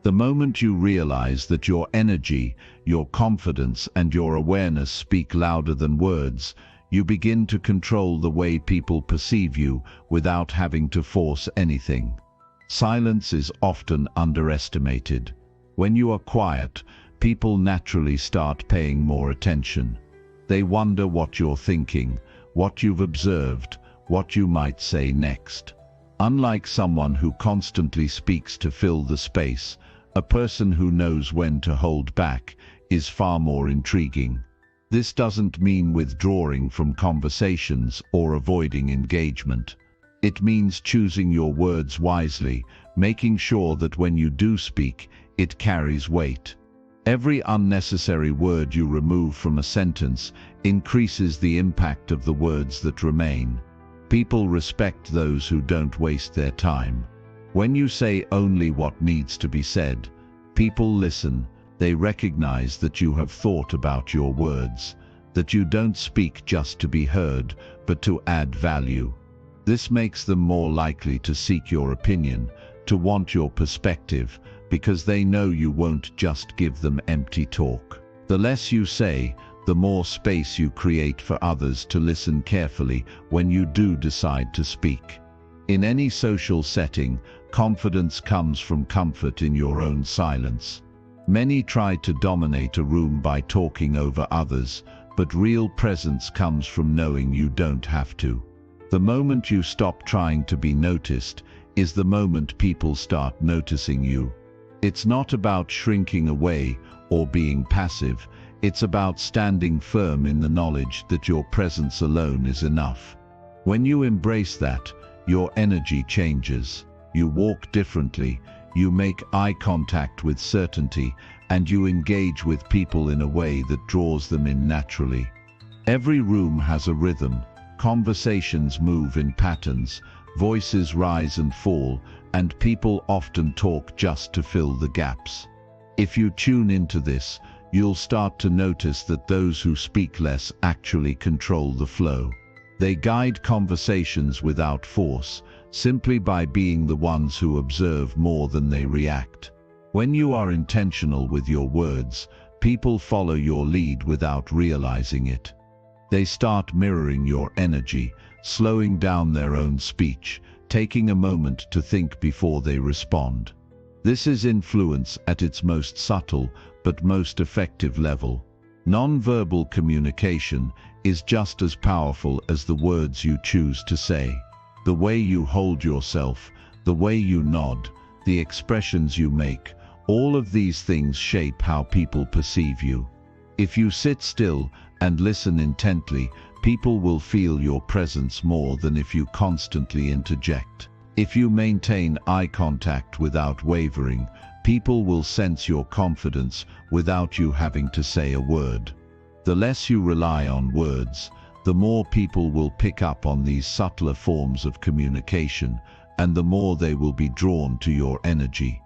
The moment you realize that your energy, your confidence, and your awareness speak louder than words, you begin to control the way people perceive you without having to force anything. Silence is often underestimated. When you are quiet, people naturally start paying more attention. They wonder what you're thinking, what you've observed, what you might say next. Unlike someone who constantly speaks to fill the space, a person who knows when to hold back is far more intriguing. This doesn't mean withdrawing from conversations or avoiding engagement. It means choosing your words wisely, making sure that when you do speak, it carries weight. Every unnecessary word you remove from a sentence increases the impact of the words that remain. People respect those who don't waste their time. When you say only what needs to be said, people listen. They recognize that you have thought about your words, that you don't speak just to be heard, but to add value. This makes them more likely to seek your opinion, to want your perspective, because they know you won't just give them empty talk. The less you say, the more space you create for others to listen carefully when you do decide to speak. In any social setting, confidence comes from comfort in your own silence. Many try to dominate a room by talking over others, but real presence comes from knowing you don't have to. The moment you stop trying to be noticed is the moment people start noticing you. It's not about shrinking away or being passive. It's about standing firm in the knowledge that your presence alone is enough. When you embrace that, your energy changes. You walk differently, you make eye contact with certainty, and you engage with people in a way that draws them in naturally. Every room has a rhythm. Conversations move in patterns, voices rise and fall, and people often talk just to fill the gaps. If you tune into this, you'll start to notice that those who speak less actually control the flow. They guide conversations without force, simply by being the ones who observe more than they react. When you are intentional with your words, people follow your lead without realizing it. They start mirroring your energy, slowing down their own speech, taking a moment to think before they respond. This is influence at its most subtle but most effective level. Nonverbal communication is just as powerful as the words you choose to say. The way you hold yourself, the way you nod, the expressions you make, all of these things shape how people perceive you. If you sit still and listen intently, people will feel your presence more than if you constantly interject. If you maintain eye contact without wavering, people will sense your confidence without you having to say a word. The less you rely on words, the more people will pick up on these subtler forms of communication, and the more they will be drawn to your energy.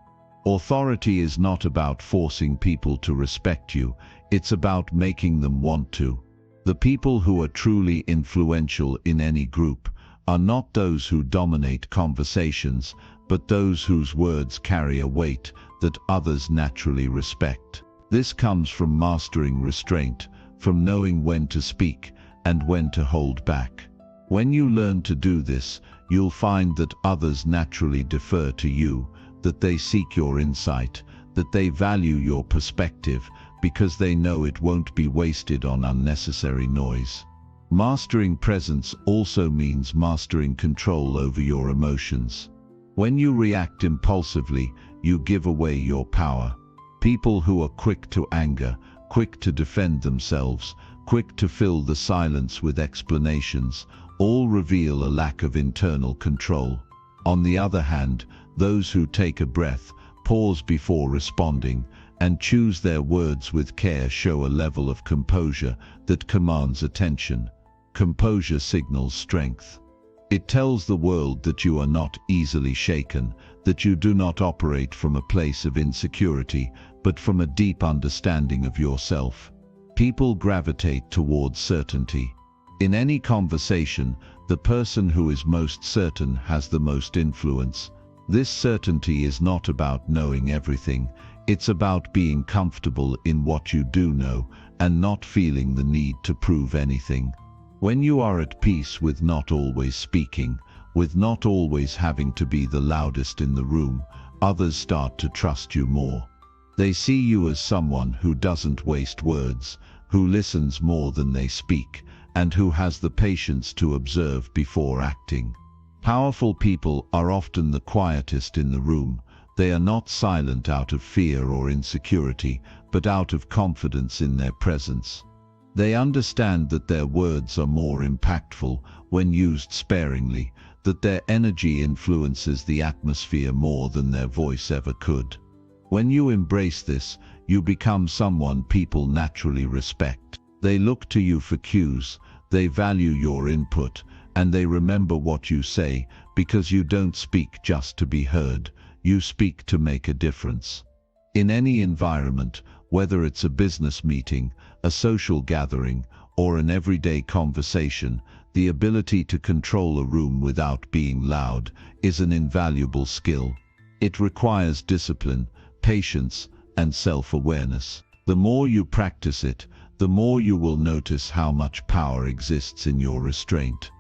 Authority is not about forcing people to respect you, it's about making them want to. The people who are truly influential in any group are not those who dominate conversations, but those whose words carry a weight that others naturally respect. This comes from mastering restraint, from knowing when to speak and when to hold back. When you learn to do this, you'll find that others naturally defer to you, that they seek your insight, that they value your perspective because they know it won't be wasted on unnecessary noise. Mastering presence also means mastering control over your emotions. When you react impulsively, you give away your power. People who are quick to anger, quick to defend themselves, quick to fill the silence with explanations, all reveal a lack of internal control. On the other hand, those who take a breath, pause before responding, and choose their words with care show a level of composure that commands attention. Composure signals strength. It tells the world that you are not easily shaken, that you do not operate from a place of insecurity, but from a deep understanding of yourself. People gravitate towards certainty. In any conversation, the person who is most certain has the most influence. This certainty is not about knowing everything, it's about being comfortable in what you do know and not feeling the need to prove anything. When you are at peace with not always speaking, with not always having to be the loudest in the room, others start to trust you more. They see you as someone who doesn't waste words, who listens more than they speak, and who has the patience to observe before acting. Powerful people are often the quietest in the room. They are not silent out of fear or insecurity, but out of confidence in their presence. They understand that their words are more impactful when used sparingly, that their energy influences the atmosphere more than their voice ever could. When you embrace this, you become someone people naturally respect. They look to you for cues, they value your input, and they remember what you say because you don't speak just to be heard, you speak to make a difference. In any environment, whether it's a business meeting, a social gathering, or an everyday conversation, the ability to control a room without being loud is an invaluable skill. It requires discipline, patience, and self-awareness. The more you practice it, the more you will notice how much power exists in your restraint.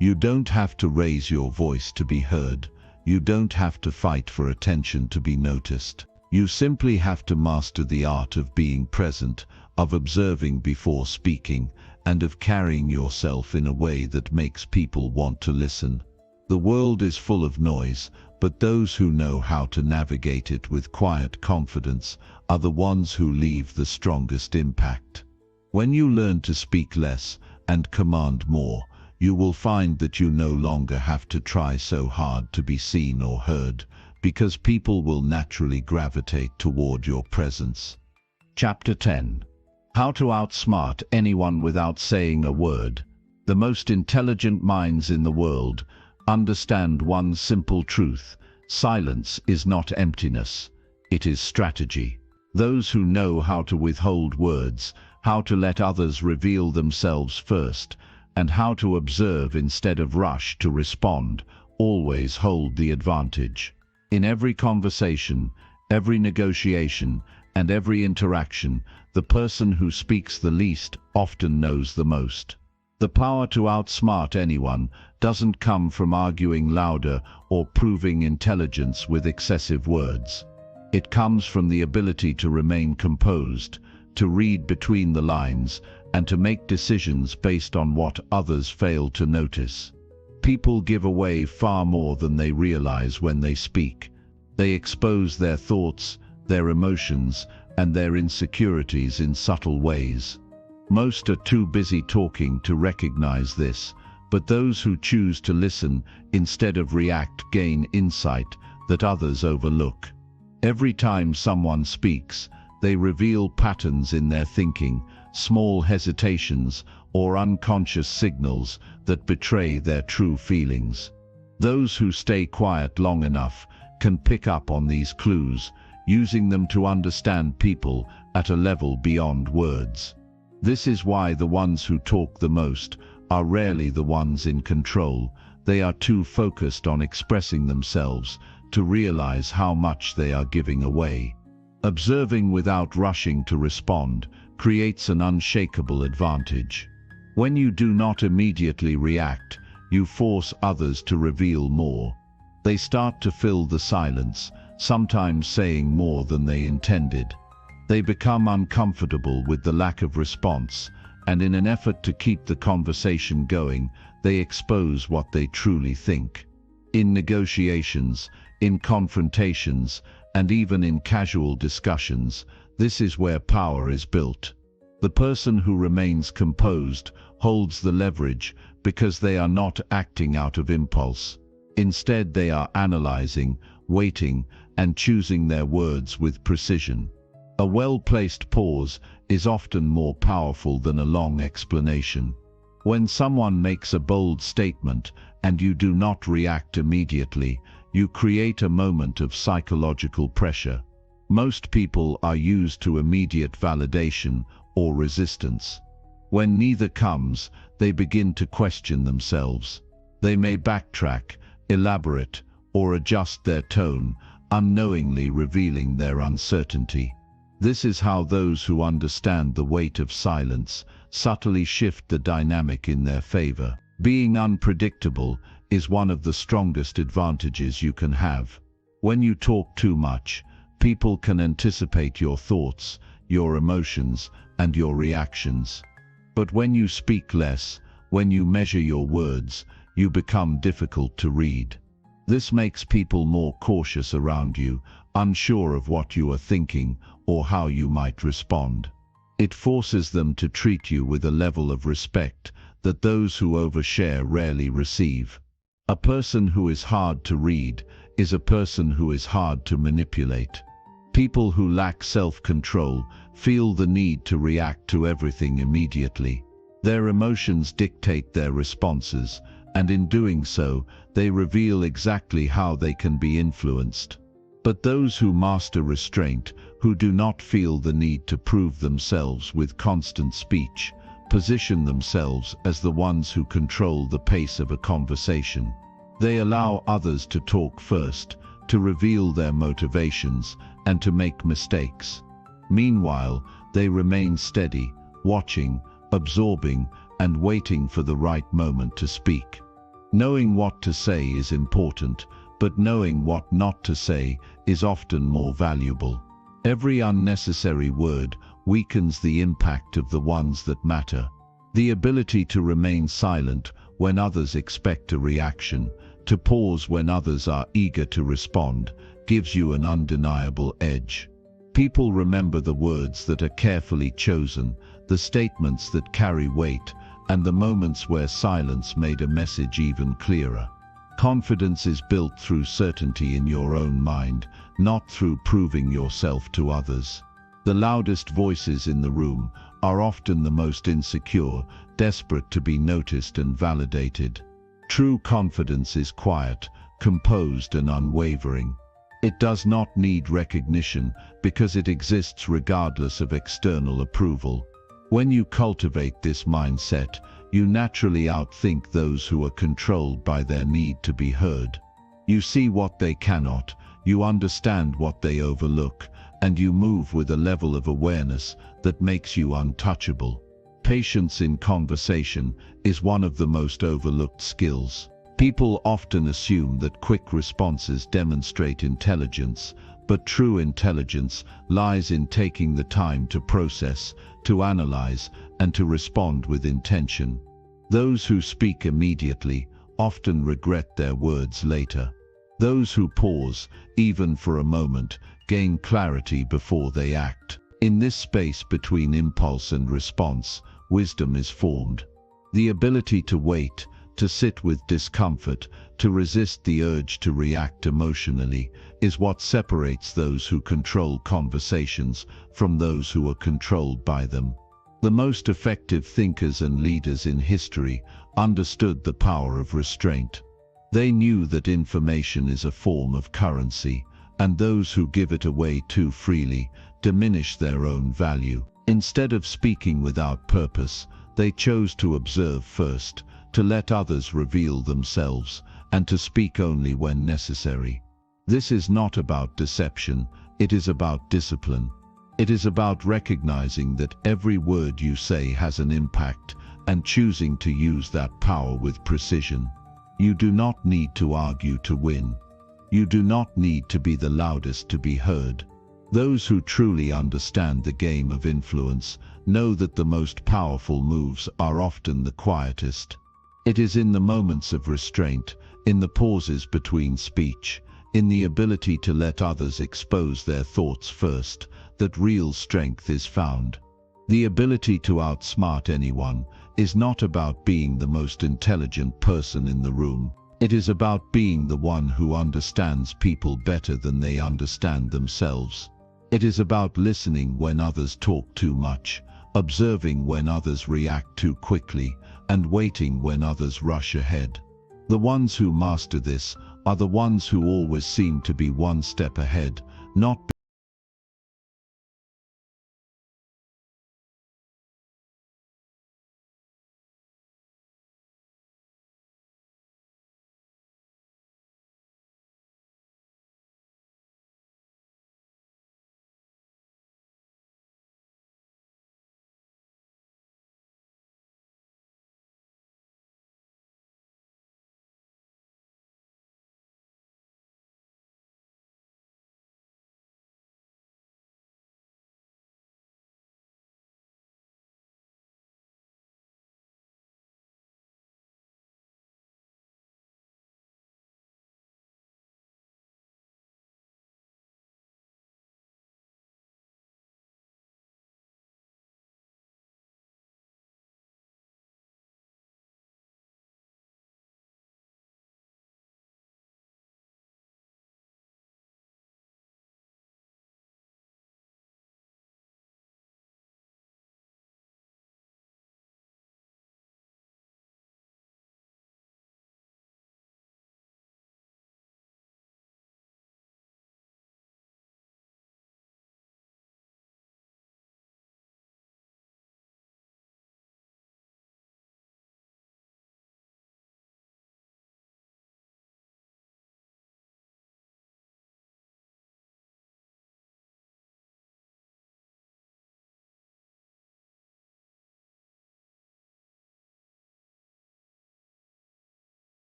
You don't have to raise your voice to be heard. You don't have to fight for attention to be noticed. You simply have to master the art of being present, of observing before speaking, and of carrying yourself in a way that makes people want to listen. The world is full of noise, but those who know how to navigate it with quiet confidence are the ones who leave the strongest impact. When you learn to speak less and command more, you will find that you no longer have to try so hard to be seen or heard, because people will naturally gravitate toward your presence. Chapter 10. How to outsmart anyone without saying a word. The most intelligent minds in the world understand one simple truth: silence is not emptiness, it is strategy. Those who know how to withhold words, how to let others reveal themselves first, and how to observe instead of rush to respond, always hold the advantage. In every conversation, every negotiation, and every interaction, the person who speaks the least often knows the most. The power to outsmart anyone doesn't come from arguing louder or proving intelligence with excessive words. It comes from the ability to remain composed, to read between the lines, and to make decisions based on what others fail to notice. People give away far more than they realize when they speak. They expose their thoughts, their emotions, and their insecurities in subtle ways. Most are too busy talking to recognize this, but those who choose to listen instead of react gain insight that others overlook. Every time someone speaks, they reveal patterns in their thinking, small hesitations, or unconscious signals that betray their true feelings. Those who stay quiet long enough can pick up on these clues, using them to understand people at a level beyond words. This is why the ones who talk the most are rarely the ones in control. They are too focused on expressing themselves to realize how much they are giving away. Observing without rushing to respond creates an unshakable advantage. When you do not immediately react, you force others to reveal more. They start to fill the silence, sometimes saying more than they intended. They become uncomfortable with the lack of response, and in an effort to keep the conversation going, they expose what they truly think. In negotiations, in confrontations, and even in casual discussions, this is where power is built. The person who remains composed holds the leverage because they are not acting out of impulse. Instead, they are analyzing, waiting, and choosing their words with precision. A well-placed pause is often more powerful than a long explanation. When someone makes a bold statement and you do not react immediately, you create a moment of psychological pressure. Most people are used to immediate validation or resistance. When neither comes, they begin to question themselves. They may backtrack, elaborate, or adjust their tone, unknowingly revealing their uncertainty. This is how those who understand the weight of silence subtly shift the dynamic in their favor. Being unpredictable is one of the strongest advantages you can have. When you talk too much, people can anticipate your thoughts, your emotions, and your reactions. But when you speak less, when you measure your words, you become difficult to read. This makes people more cautious around you, unsure of what you are thinking or how you might respond. It forces them to treat you with a level of respect that those who overshare rarely receive. A person who is hard to read is a person who is hard to manipulate. People who lack self-control feel the need to react to everything immediately. Their emotions dictate their responses, and in doing so, they reveal exactly how they can be influenced. But those who master restraint, who do not feel the need to prove themselves with constant speech, position themselves as the ones who control the pace of a conversation. They allow others to talk first, to reveal their motivations, and to make mistakes. Meanwhile, they remain steady, watching, absorbing, and waiting for the right moment to speak. Knowing what to say is important, but knowing what not to say is often more valuable. Every unnecessary word weakens the impact of the ones that matter. The ability to remain silent when others expect a reaction, to pause when others are eager to respond, gives you an undeniable edge. People remember the words that are carefully chosen, the statements that carry weight, and the moments where silence made a message even clearer. Confidence is built through certainty in your own mind, not through proving yourself to others. The loudest voices in the room are often the most insecure, desperate to be noticed and validated. True confidence is quiet, composed, and unwavering. It does not need recognition because it exists regardless of external approval. When you cultivate this mindset, you naturally outthink those who are controlled by their need to be heard. You see what they cannot, you understand what they overlook, and you move with a level of awareness that makes you untouchable. Patience in conversation is one of the most overlooked skills. People often assume that quick responses demonstrate intelligence, But true intelligence lies in taking the time to process, to analyze, and to respond with intention. Those who speak immediately often regret their words later. Those who pause, even for a moment, gain clarity before they act. In this space between impulse and response, wisdom is formed. The ability to wait, to sit with discomfort, to resist the urge to react emotionally, is what separates those who control conversations from those who are controlled by them. The most effective thinkers and leaders in history understood the power of restraint. They knew that information is a form of currency, and those who give it away too freely diminish their own value. Instead of speaking without purpose, they chose to observe first, to let others reveal themselves, and to speak only when necessary. This is not about deception, it is about discipline. It is about recognizing that every word you say has an impact and choosing to use that power with precision. You do not need to argue to win. You do not need to be the loudest to be heard. Those who truly understand the game of influence know that the most powerful moves are often the quietest. It is in the moments of restraint, in the pauses between speech, in the ability to let others expose their thoughts first, that real strength is found. The ability to outsmart anyone is not about being the most intelligent person in the room. It is about being the one who understands people better than they understand themselves. It is about listening when others talk too much, observing when others react too quickly, and waiting when others rush ahead. The ones who master this are the ones who always seem to be one step ahead, not